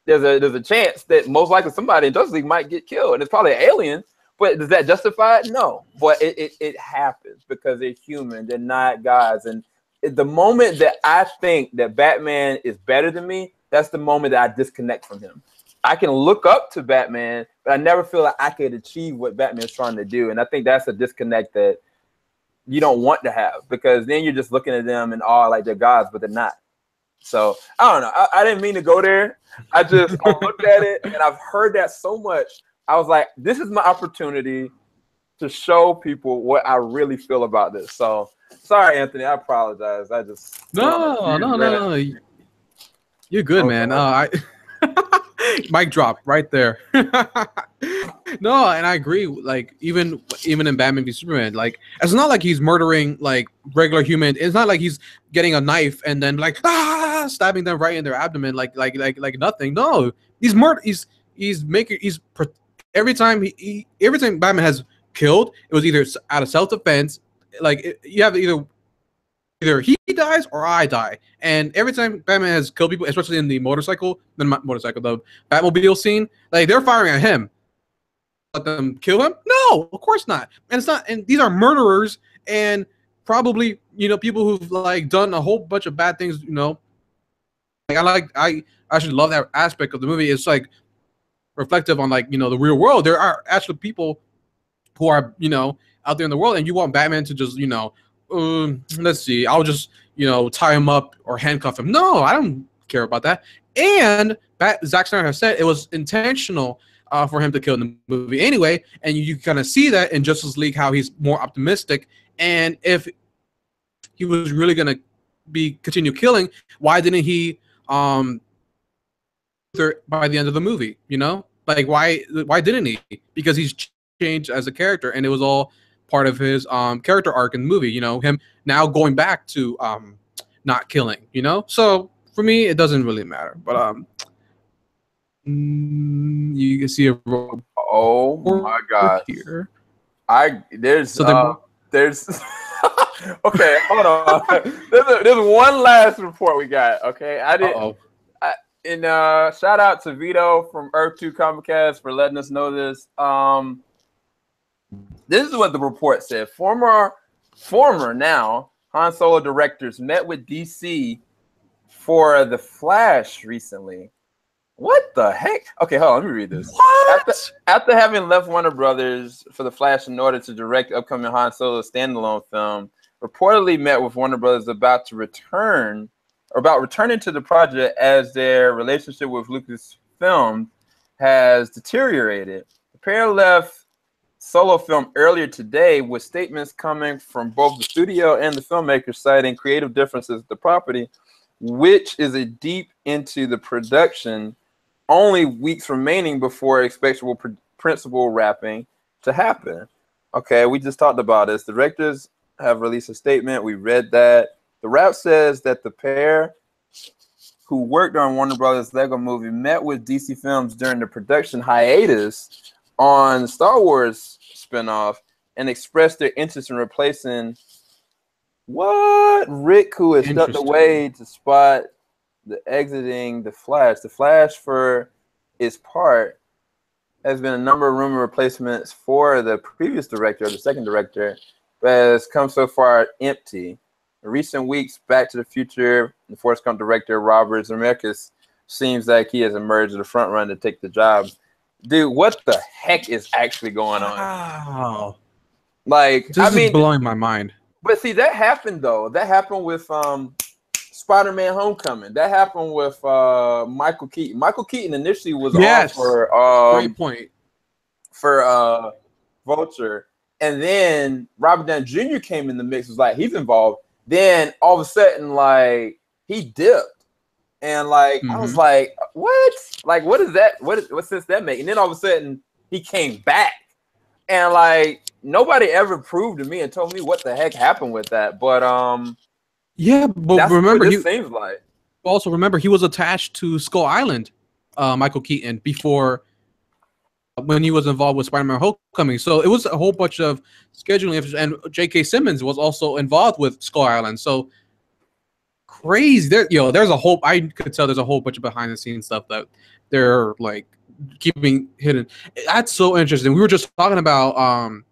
there's a chance that most likely somebody in Justice League might get killed, and it's probably an alien. But does that justify it? No. But it happens because they're human. They're not gods. And the moment that I think that Batman is better than me, that's the moment that I disconnect from him. I can look up to Batman, but I never feel like I could achieve what Batman's trying to do. And I think that's a disconnect that you don't want to have, because then you're just looking at them in awe like they're gods, but they're not. So I don't know. I didn't mean to go there. I looked at it, and I've heard that so much. I was like, this is my opportunity to show people what I really feel about this. So sorry, Anthony. I apologize. I just no. You're good, man. Mic drop right there. No, and I agree. Like even in Batman v Superman, like it's not like he's murdering like regular humans. It's not like he's getting a knife and then like stabbing them right in their abdomen like nothing. No, every time Batman has killed, it was either out of self-defense. Like you have either he dies or I die. And every time Batman has killed people, especially in the the Batmobile scene, like they're firing at him. Let them kill him? No, of course not. And it's not. And these are murderers, and probably people who've like done a whole bunch of bad things. Like I actually love that aspect of the movie. It's like reflective on like the real world. There are actually people who are out there in the world, and you want Batman to just let's see, I'll just tie him up or handcuff him. No, I don't care about that. And Zack Snyder has said it was intentional for him to kill in the movie anyway, and you kind of see that in Justice League how he's more optimistic. And if he was really gonna continue killing, why didn't he by the end of the movie? Like why didn't he? Because he's changed as a character, and it was all part of his character arc in the movie. Him now going back to not killing. So for me, it doesn't really matter. But you can see a oh my god here. There's okay, hold on. There's one last report we got. Okay, shout out to Vito from Earth 2 Comicast for letting us know this. This is what the report said. Former now Han Solo directors met with DC for The Flash recently. What the heck? Okay, hold on. Let me read this. What? After having left Warner Brothers for The Flash in order to direct the upcoming Han Solo standalone film, reportedly met with Warner Brothers about returning to the project as their relationship with Lucasfilm has deteriorated. The pair left Solo film earlier today with statements coming from both the studio and the filmmakers citing creative differences with the property, which is a deep into the production, only weeks remaining before expected principal wrapping to happen. Okay, we just talked about this. The directors have released a statement. We read that. The wrap says that the pair who worked on Warner Brothers' Lego movie met with DC Films during the production hiatus on Star Wars spinoff and expressed their interest in replacing Rick, who has stepped away to spot the exiting the Flash. The Flash, for its part, has been a number of rumor replacements for the previous director, or the second director, but has come so far empty. In recent weeks, Back to the Future, the Forrest Gump director Robert Zemeckis seems like he has emerged as the front runner to take the job. Dude, what the heck is actually going on? Wow. Like, this is blowing my mind. But see, that happened though. That happened with Spider-Man: Homecoming. That happened with Michael Keaton. Michael Keaton initially was on for great point for Vulture, and then Robert Downey Jr. came in the mix. Was like he's involved. Then all of a sudden, like he dipped, and like I was like, what? Like what is that? What sense that make? And then all of a sudden he came back, and like nobody ever proved to me and told me what the heck happened with that. But yeah, but remember, he seems like. Also, remember he was attached to Skull Island, Michael Keaton, before when he was involved with Spider-Man: Homecoming. So it was a whole bunch of scheduling, and J.K. Simmons was also involved with Skull Island. So crazy, there's a whole. I could tell there's a whole bunch of behind-the-scenes stuff that they're like keeping hidden. That's so interesting. We were just talking about,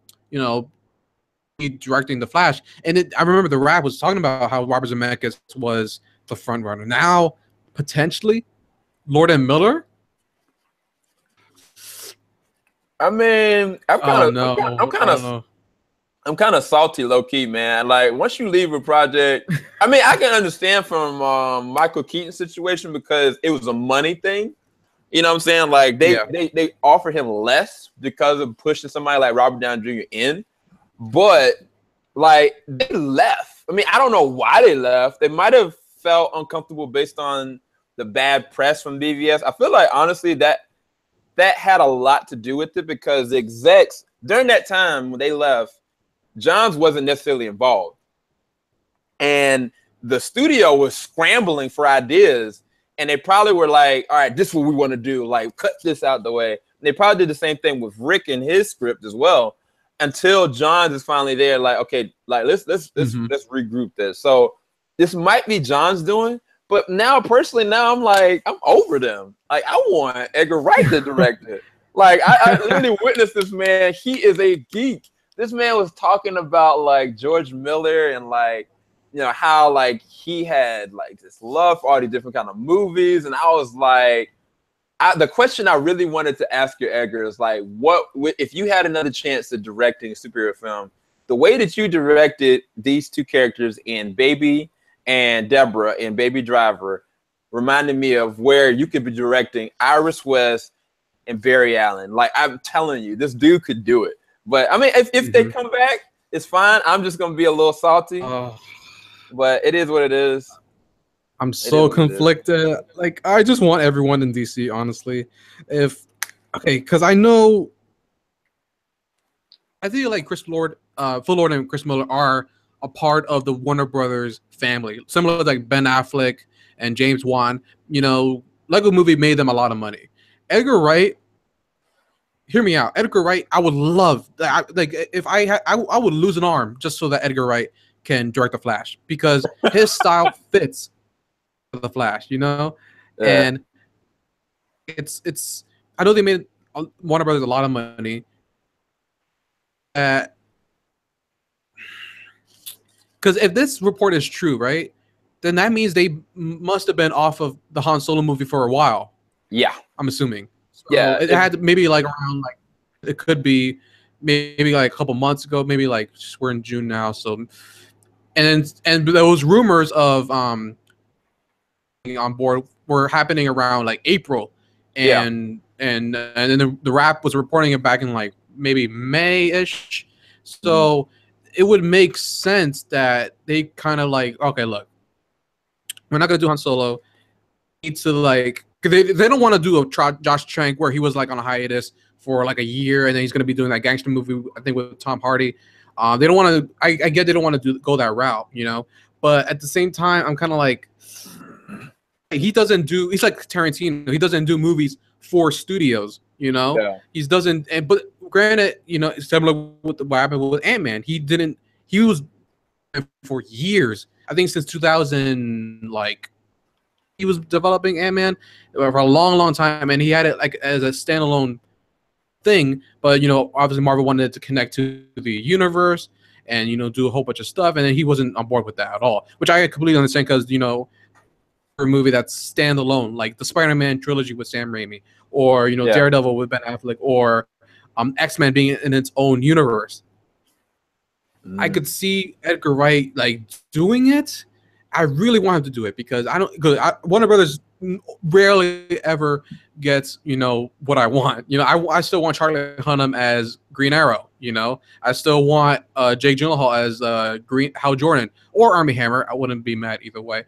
directing The Flash, and I remember the rap was talking about how Robert Zemeckis was the front runner. Now, potentially, Lord and Miller. I mean, I'm kind of salty, low key, man. Like once you leave a project, I mean, I can understand from Michael Keaton's situation because it was a money thing. You know what I'm saying? Like they offered him less because of pushing somebody like Robert Downey Jr. in, but like they left. I mean, I don't know why they left. They might have felt uncomfortable based on the bad press from BVS. I feel like honestly that had a lot to do with it because the execs during that time when they left, Johns wasn't necessarily involved. And the studio was scrambling for ideas, and they probably were like, all right, this is what we want to do. Like, cut this out the way. And they probably did the same thing with Rick and his script as well, until Johns is finally there, like, okay, like let's regroup this. So this might be Johns doing. But now, personally, I'm like, I'm over them. Like, I want Edgar Wright to direct it. Like, I literally witnessed this man. He is a geek. This man was talking about, like, George Miller and, like, how, like, he had, like, this love for all these different kind of movies. And I was like, the question I really wanted to ask you, Edgar, is, like, what if you had another chance at directing a superhero film, the way that you directed these two characters in Baby and Deborah in Baby Driver reminded me of where you could be directing Iris West and Barry Allen. Like, I'm telling you, this dude could do it. But I mean, if they come back, it's fine. I'm just gonna be a little salty. But it is what it is. I'm so conflicted. Like, I just want everyone in DC, honestly. Because I feel like Phil Lord and Chris Miller are a part of the Warner Brothers family, similar to like Ben Affleck and James Wan. Lego Movie made them a lot of money. Edgar Wright, hear me out. Edgar Wright, I would love if I would lose an arm just so that Edgar Wright can direct The Flash because his style fits The Flash, and it's. I know they made Warner Brothers a lot of money. Because if this report is true, right, then that means they must have been off of the Han Solo movie for a while. Yeah, I'm assuming. So yeah, it had maybe like around like it could be maybe like a couple months ago. Maybe like we're in June now, so and those rumors of on board were happening around like April, and then the Wrap was reporting it back in like maybe May-ish. So it would make sense that they kind of like, okay, look, we're not gonna do Han Solo. We need to like, cause they don't want to do a Josh Trank where he was like on a hiatus for like a year and then he's gonna be doing that gangster movie, I think, with Tom Hardy. They don't want to. I get they don't want to go that route, But at the same time, I'm kind of like, he doesn't do. He's like Tarantino. He doesn't do movies for studios, Yeah. He doesn't. But granted, similar with what happened with Ant-Man. He was for years. I think since 2000, like he was developing Ant-Man for a long, long time, and he had it like as a standalone thing. But obviously Marvel wanted to connect to the universe and do a whole bunch of stuff, and then he wasn't on board with that at all, which I completely understand because for a movie that's standalone, like the Spider-Man trilogy with Sam Raimi, or Daredevil with Ben Affleck, or X-Men being in its own universe. I could see Edgar Wright like doing it. I really want him to do it because Warner Brothers rarely ever gets, you know, what I want. You know, I still want Charlie Hunnam as Green Arrow. You know, I still want Jake Gyllenhaal as Hal Jordan or Armie Hammer. I wouldn't be mad either way.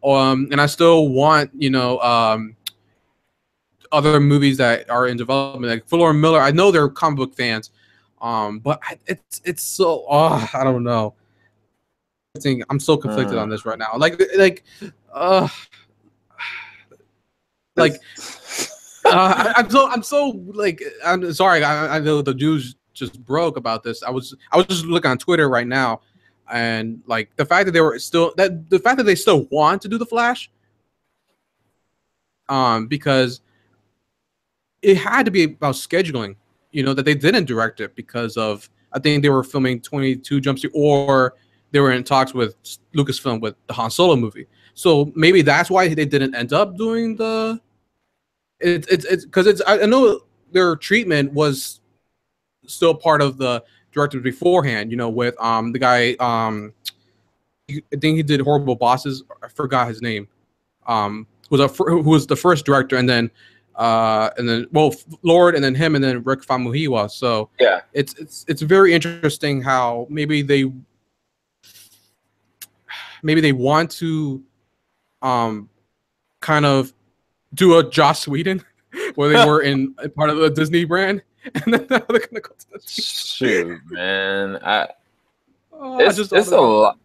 And I still want, you know, other movies that are in development, like Fuller and Miller. I know they're comic book fans, but it's so I don't know. I'm so conflicted on this right now. I'm sorry. I know the news just broke about this. I was just looking on Twitter right now, and like the fact that they still want to do the Flash, because it had to be about scheduling. You know, that they didn't direct it because of, I think they were filming 22 Jump Street, or they were in talks with Lucasfilm with the Han Solo movie. So maybe that's why they didn't end up doing the. It's because I know their treatment was still part of the directive beforehand. You know, with the guy I think he did Horrible Bosses. I forgot his name. Who was the first director, and then Lord, and then him, and then Rick Famuyiwa. So yeah, it's very interesting how maybe they want to kind of do a Joss Whedon where they were in part of the Disney brand, and then now they're gonna go to the shoot, man. It's a lot.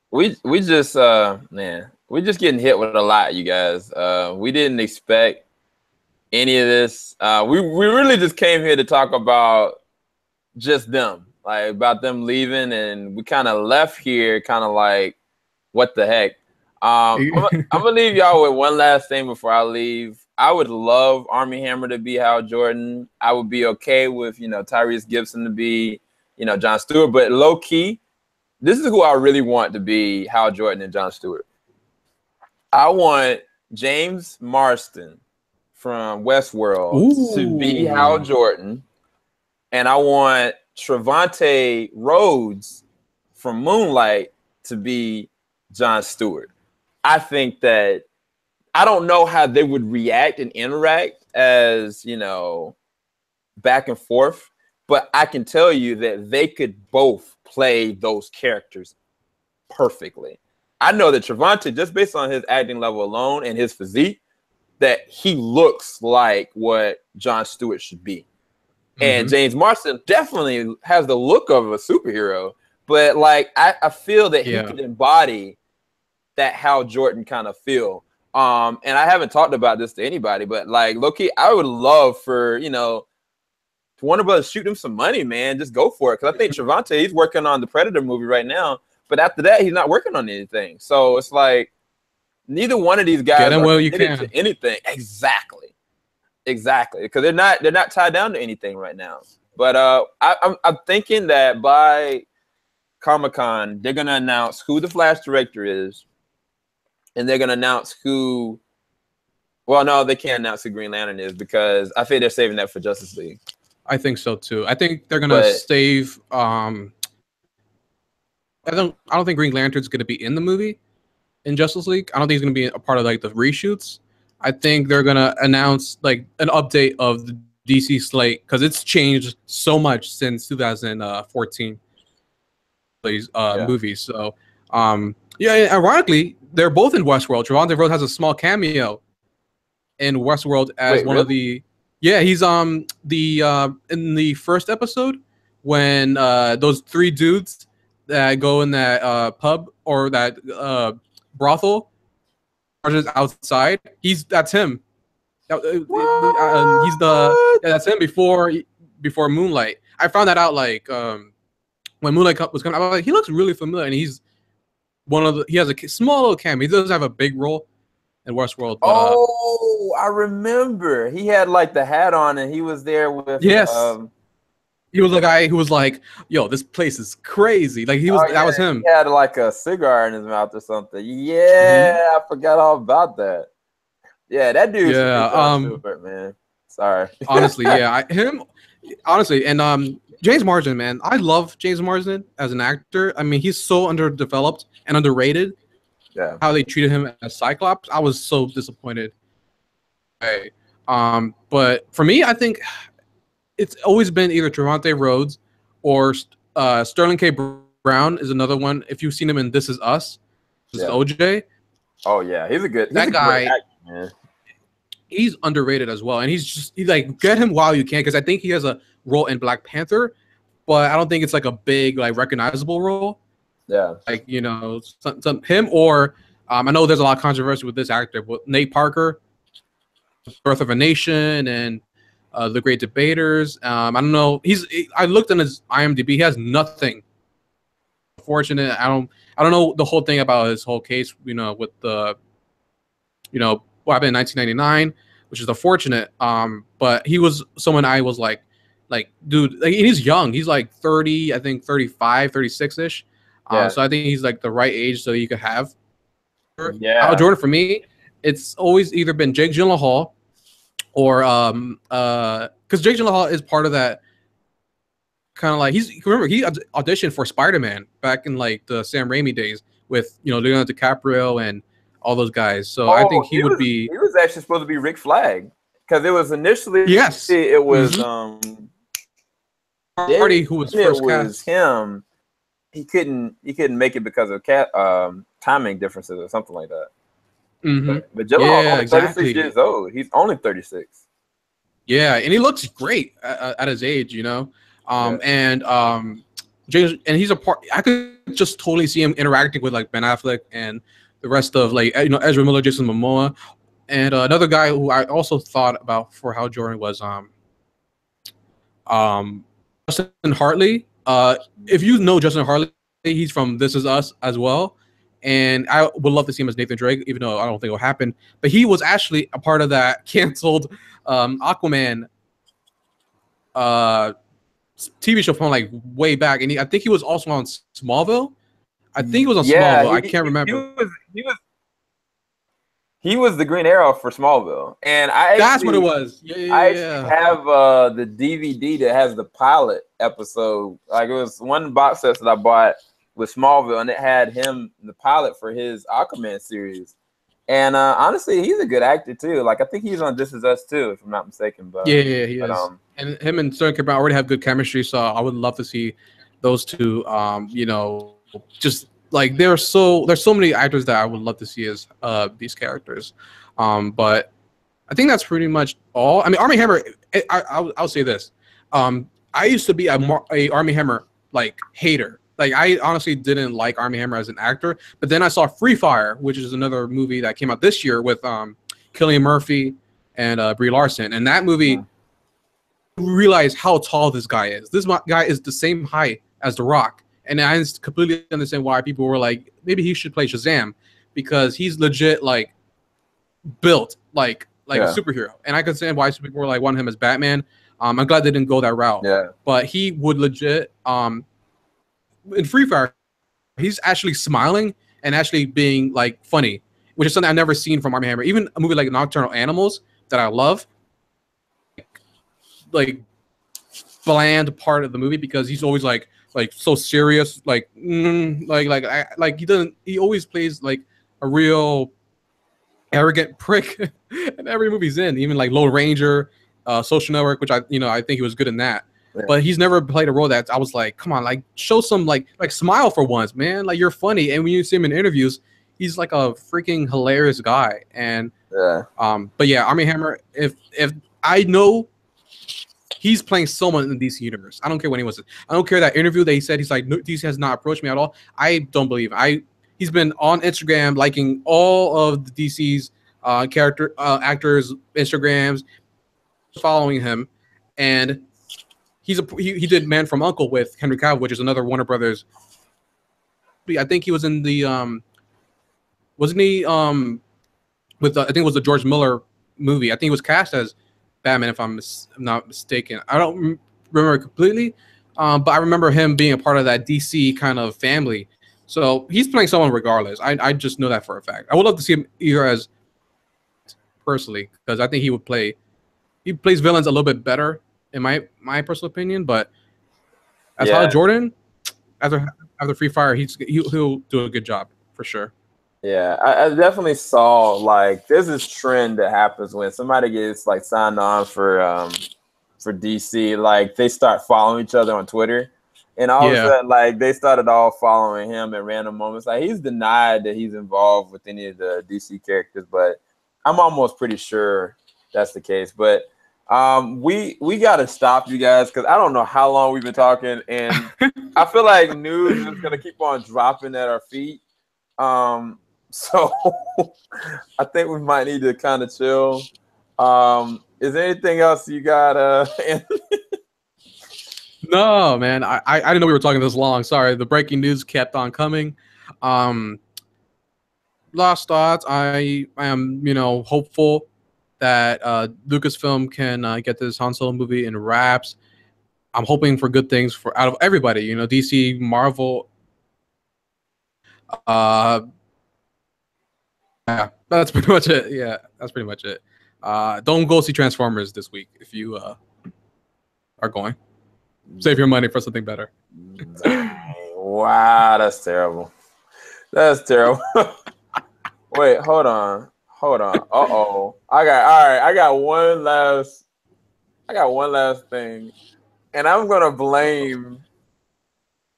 We just we're just getting hit with a lot, you guys. We didn't expect any of this. We really just came here to talk about just them, like about them leaving, and we kind of left here kind of like, what the heck? I'm gonna leave y'all with one last thing before I leave. I would love Armie Hammer to be Hal Jordan. I would be okay with, you know, Tyrese Gibson to be, you know, Jon Stewart. But low key, this is who I really want to be Hal Jordan and Jon Stewart. I want James Marsden from Westworld to be Hal Jordan, and I want Trevante Rhodes from Moonlight to be Jon Stewart. I think that I don't know how they would react and interact as, you know, back and forth, but I can tell you that they could both play those characters perfectly. I know that Trevante, just based on his acting level alone and his physique, that he looks like what Jon Stewart should be. And James Marsden definitely has the look of a superhero, but like I feel that he could embody that Hal Jordan kind of feel. And I haven't talked about this to anybody, but like low-key, I would love for, you know, Warner Brothers shoot him some money, man. Just go for it. Because I think Trevante, he's working on the Predator movie right now, but after that, he's not working on anything. So it's like neither one of these guys are committed to anything. Exactly. Because they're not tied down to anything right now. But I'm thinking that by Comic-Con, they're gonna announce who the Flash director is. And they're gonna announce who. Well, no, they can't announce who Green Lantern is because I think they're saving that for Justice League. I think so too. I think they're gonna save. I don't think Green Lantern's gonna be in the movie in Justice League. I don't think he's gonna be a part of like the reshoots. I think they're gonna announce like an update of the DC slate because it's changed so much since 2014. These movies. So ironically, they're both in Westworld. Trevante Rhodes has a small cameo in Westworld as one of the. Yeah, he's in the first episode when those three dudes that go in that pub or that brothel are just outside. That's him. That's him before Moonlight. I found that out like when Moonlight was coming. I was like, he looks really familiar, and he's he has a small little cameo. He doesn't have a big role in Westworld. But, I remember. He had like the hat on, and he was there with. Yes. He was the guy who was like, "Yo, this place is crazy." Like that was him. He had like a cigar in his mouth or something. Yeah, I forgot all about that. Yeah, that dude. Yeah, super, man. Sorry. Honestly, yeah, him. Honestly, and James Marsden, man, I love James Marsden as an actor. I mean, he's so underdeveloped and underrated. Yeah. How they treated him as Cyclops, I was so disappointed. Hey, but for me, I think it's always been either Trevante Rhodes or Sterling K. Brown is another one. If you've seen him in This Is Us, this is OJ. Oh yeah, he's a great guy. Actor, man. He's underrated as well, and he's like, get him while you can, because I think he has a role in Black Panther, but I don't think it's like a big, like, recognizable role. Yeah, like, you know, some him or I know there's a lot of controversy with this actor, but Nate Parker, Birth of a Nation, and The Great Debaters. I don't know. I looked on his IMDb. He has nothing. Fortunate. I don't know the whole thing about his whole case. You know, with the, you know, what happened in 1999, which is unfortunate. But he was someone I was like, dude, like, he's young. He's like 30, I think 35, 36-ish. Yeah. So I think he's like the right age so you could have. Yeah. Hal Jordan for me, it's always either been Jake Gyllenhaal or because Jake Gyllenhaal is part of that kind of like, remember he auditioned for Spider-Man back in like the Sam Raimi days with, you know, Leonardo DiCaprio and all those guys. So I think he would be. He was actually supposed to be Rick Flag, because it was initially it was Hardy who was first cast. Him. He couldn't make it because of timing differences or something like that. But Gyllenhaal only 36 years old. He's only 36. Yeah, and he looks great at his age, you know. And James, and he's a part. I could just totally see him interacting with like Ben Affleck and the rest of, like, you know, Ezra Miller, Jason Momoa, and another guy who I also thought about for Hal Jordan was Justin Hartley. If you know Justin Hartley, he's from This Is Us as well, and I would love to see him as Nathan Drake, even though I don't think it'll happen. But he was actually a part of that canceled Aquaman TV show from like way back, and I think he was also on Smallville. I think he was on Smallville. I can't remember. He was the Green Arrow for Smallville, and that's what it was. I actually have the DVD that has the pilot episode. Like, it was one box set that I bought with Smallville, and it had him in the pilot for his Aquaman series. And honestly, he's a good actor too. Like, I think he's on This Is Us too, if I'm not mistaken. But he is. And him and Sterling K. Brown already have good chemistry, so I would love to see those two. You know, just like there's so many actors that I would love to see as these characters. But I think that's pretty much all. I mean, Armie Hammer. I'll say this. I used to be a Armie Hammer like hater. Like, I honestly didn't like Armie Hammer as an actor, but then I saw Free Fire, which is another movie that came out this year with Cillian Murphy and Brie Larson. And that movie, realized how tall this guy is. This guy is the same height as The Rock. And I completely understand why people were like, maybe he should play Shazam, because he's legit like built like a superhero. And I can understand why people were like, want him as Batman. I'm glad they didn't go that route. Yeah. But he would legit in Free Fire, he's actually smiling and actually being like funny, which is something I've never seen from Armie Hammer. Even a movie like Nocturnal Animals that I love, like bland part of the movie, because he's always like so serious, like he always plays like a real arrogant prick in every movie he's in. Even like Lone Ranger, Social Network, which I think he was good in that. Yeah. But he's never played a role that I was like, come on, like show some like smile for once, man. Like, you're funny. And when you see him in interviews, he's like a freaking hilarious guy. And but yeah, Armie Hammer, if I know he's playing someone in the DC universe. I don't care when he was. I don't care that interview that he said he's like, no, DC has not approached me at all. I don't believe it. He's been on Instagram liking all of the DC's actors' Instagrams, following him, and he did Man from U.N.C.L.E. with Henry Cavill, which is another Warner Brothers. I think he was in the wasn't he with I think it was the George Miller movie. I think he was cast as Batman, if I'm not mistaken. I don't remember completely, but I remember him being a part of that DC kind of family. So he's playing someone regardless. I just know that for a fact. I would love to see him either as personally, because I think he plays villains a little bit better in my personal opinion. But As Yeah. Hal Jordan, after Free Fire, he'll do a good job for sure. Yeah, I definitely saw like there's this trend that happens when somebody gets like signed on for DC, like they start following each other on Twitter, and all of a Yeah. sudden like they started all following him at random moments. Like he's denied that he's involved with any of the DC characters, but I'm almost pretty sure that's the case. But we gotta stop, you guys, because I don't know how long we've been talking, and I feel like news is just gonna keep on dropping at our feet. So I think we might need to kind of chill. Is there anything else you got? No, man, I didn't know we were talking this long. Sorry, the breaking news kept on coming. Last thoughts. I am, hopeful that Lucasfilm can get this Han Solo movie in wraps. I'm hoping for good things out of everybody. DC, Marvel. Yeah, that's pretty much it. Yeah, that's pretty much it. Don't go see Transformers this week if you are going. Save your money for something better. Wow, that's terrible. That's terrible. Wait, hold on. Uh-oh. I got one last thing. And I'm gonna blame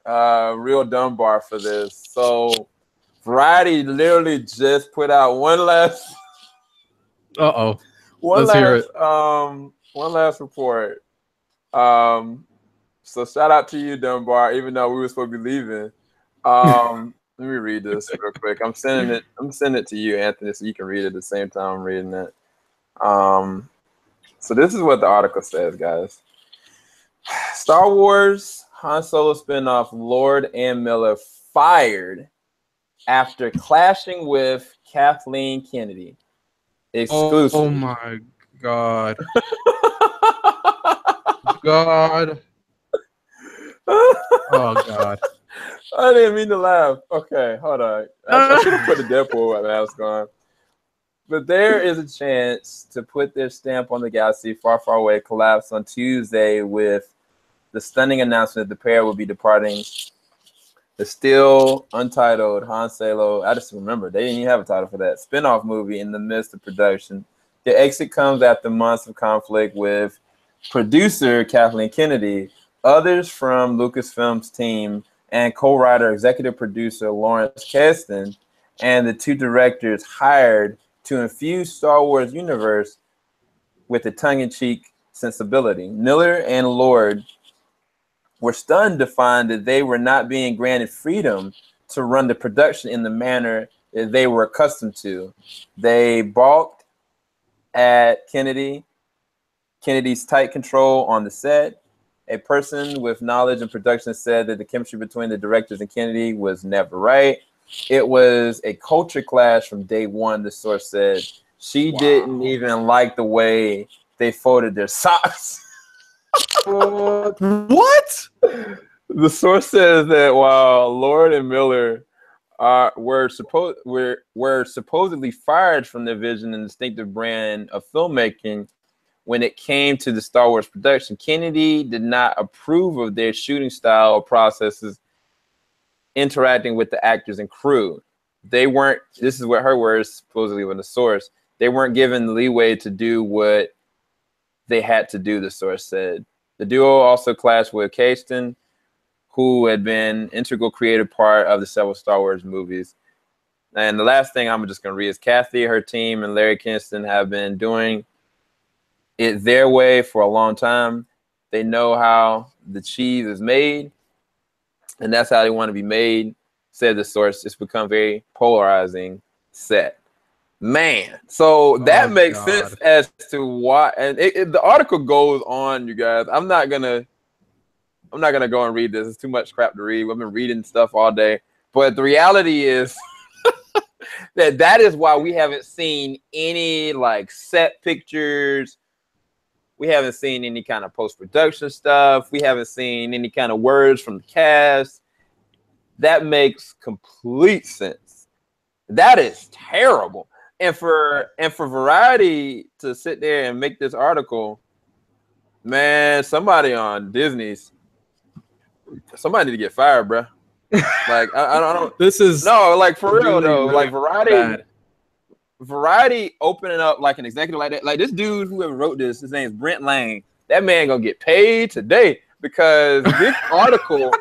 Real Dunbar for this. So Variety literally just put out one last report. So shout out to you, Dunbar, even though we were supposed to be leaving. Let me read this real quick. I'm sending it to you, Anthony, so you can read it at the same time I'm reading it. So this is what the article says, guys. Star Wars Han Solo spinoff Lord and Miller fired after clashing with Kathleen Kennedy. Exclusive. Oh my God. God. Oh God. I didn't mean to laugh. Okay, hold on. I should have put a Deadpool mask on. But there is a chance to put their stamp on the galaxy far, far away collapse on Tuesday with the stunning announcement that the pair will be departing the still untitled Han Solo. I just remember they didn't even have a title for that spinoff movie in the midst of production. The exit comes after months of conflict with producer Kathleen Kennedy, others from Lucasfilm's team, and co-writer executive producer Lawrence Kasdan, and the two directors hired to infuse Star Wars universe with a tongue-in-cheek sensibility. Miller and Lord were stunned to find that they were not being granted freedom to run the production in the manner that they were accustomed to. They balked at Kennedy's tight control on the set. A person with knowledge in production said that the chemistry between the directors and Kennedy was never right. It was a culture clash from day one, the source said. She didn't even like the way they folded their socks. What? The source says that while Lord and Miller were supposedly fired from their vision and distinctive brand of filmmaking, when it came to the Star Wars production, Kennedy did not approve of their shooting style or processes interacting with the actors and crew. They weren't, this is what her words, supposedly from the source, they weren't given the leeway to do what they had to do, the source said. The duo also clashed with Kasdan, who had been an integral creative part of the several Star Wars movies. And the last thing I'm just going to read is Kathy, her team, and Larry Kinston have been doing it their way for a long time. They know how the cheese is made, and that's how they want to be made, said the source. It's become very polarizing set. Man, so that makes sense as to why. And the article goes on, you guys. I'm not gonna go and read this. It's too much crap to read. I've been reading stuff all day. But the reality is that is why we haven't seen any like set pictures. We haven't seen any kind of post-production stuff. We haven't seen any kind of words from the cast. That makes complete sense. That is terrible. And for Variety to sit there and make this article, man, somebody on Disney's Somebody need to get fired, bro. Like I don't. This is no, like for real really, though. really Like bad. Variety opening up like an executive like that. Like this dude, whoever wrote this, his name is Brent Lang. That man gonna get paid today because this article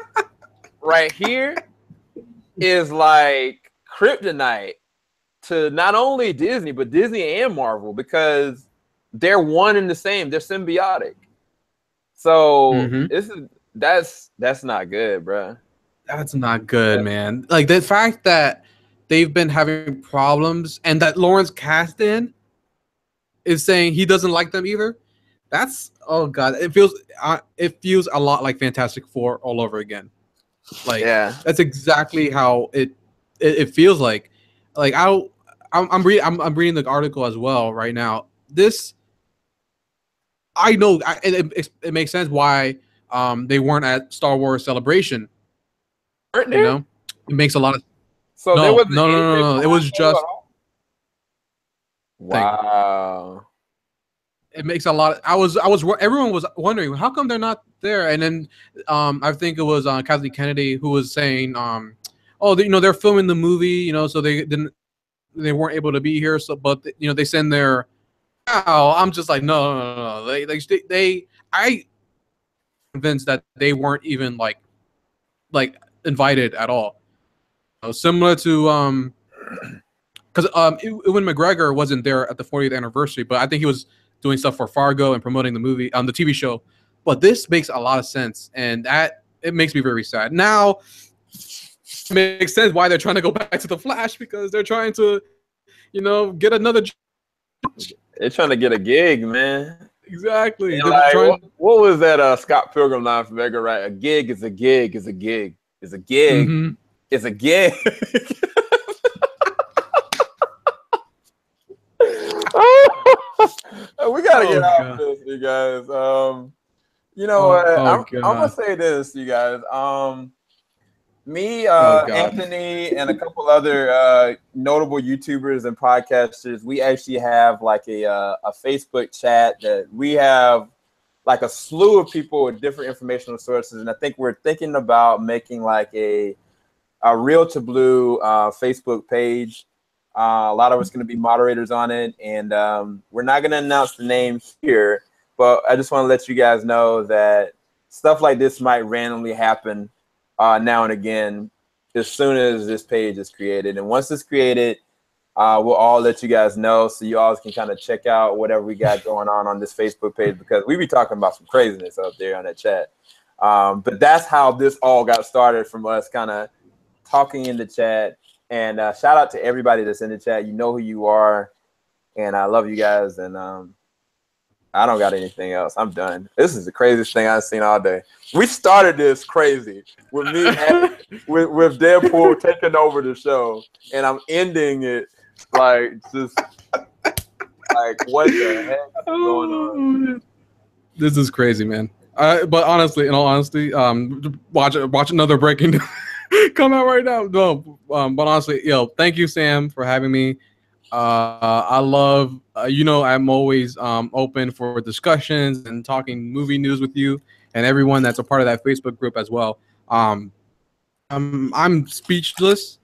right here is like kryptonite to not only Disney but Disney and Marvel because they're one and the same. They're symbiotic. So that's not good, bro. That's not good, man. Like the fact that they've been having problems and that Lawrence Kasdan is saying he doesn't like them either. That's oh god, it feels a lot like Fantastic Four all over again. Like that's exactly how it feels like. Like I'm reading the article as well right now. This I know it makes sense why they weren't at Star Wars Celebration. Weren't they? You know, it makes a lot of. So no. It was just. Wow. It makes a lot. Everyone was wondering how come they're not there, and then I think it was Kathleen Kennedy who was saying, oh, they're filming the movie, so they weren't able to be here. So, but they send their. Oh, I'm just like no. I convinced that they weren't even like invited at all. Similar to because Ewan McGregor wasn't there at the 40th anniversary, but I think he was doing stuff for Fargo and promoting the movie on the TV show. But this makes a lot of sense, and it makes me very sad. Now it makes sense why they're trying to go back to the Flash because they're trying to, get another. They're trying to get a gig, man. Exactly. Like, what was that Scott Pilgrim line from Edgar Wright? A gig is a gig is a gig is a gig is a gig. We gotta get off this, you guys. You know what? I'm gonna say this, you guys. Me, Anthony, and a couple other notable YouTubers and podcasters, we actually have like a Facebook chat that we have like a slew of people with different informational sources, and I think we're thinking about making like a Real to Blue Facebook page. A lot of us going to be moderators on it, and we're not going to announce the name here, but I just want to let you guys know that stuff like this might randomly happen now and again as soon as this page is created. And once it's created, we'll all let you guys know so you all can kind of check out whatever we got going on this Facebook page because we be talking about some craziness up there on that chat. But that's how this all got started from us kind of talking in the chat. And shout out to everybody that's in the chat. You know who you are. And I love you guys. And I don't got anything else. I'm done. This is the craziest thing I've seen all day. We started this crazy with me with Deadpool taking over the show. And I'm ending it like just like what the heck is going on? This is crazy, man. But honestly, in all honesty, watch another breaking come out right now. No, but honestly, thank you, Sam, for having me. I love, I'm always open for discussions and talking movie news with you and everyone that's a part of that Facebook group as well. I'm speechless.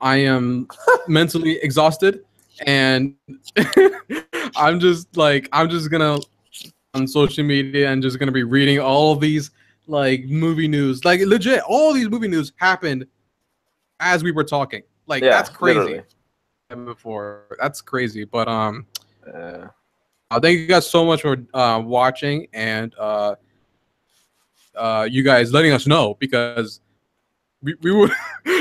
I am mentally exhausted, and I'm just gonna on social media and just gonna be reading all of these like movie news, like legit. All these movie news happened as we were talking. Like that's crazy. Literally. Before that's crazy, but thank you guys so much for watching and you guys letting us know because we would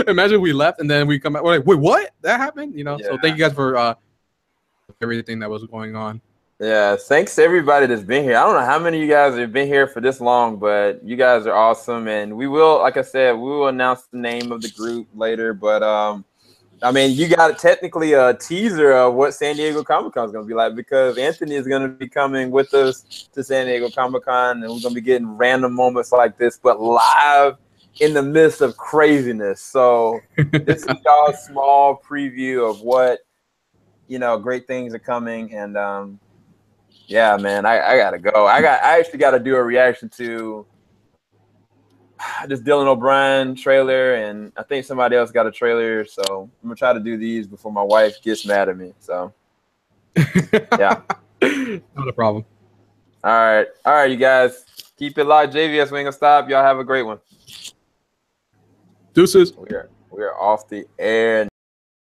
imagine we left and then we come back. We're like, wait, what? That happened? So thank you guys for everything that was going on. Yeah, thanks to everybody that's been here. I don't know how many of you guys have been here for this long, but you guys are awesome. And we will, like I said, we will announce the name of the group later. But I mean, you got technically a teaser of what San Diego Comic-Con is going to be like because Anthony is going to be coming with us to San Diego Comic-Con, and we're going to be getting random moments like this, but live in the midst of craziness. So this is y'all's small preview of what, great things are coming. And yeah, man, I got to go. I actually got to do a reaction to this Dylan O'Brien trailer, and I think somebody else got a trailer. So I'm gonna try to do these before my wife gets mad at me. So yeah, not a problem. All right, you guys keep it locked. JVS, we ain't gonna stop. Y'all have a great one. Deuces. We're off the air.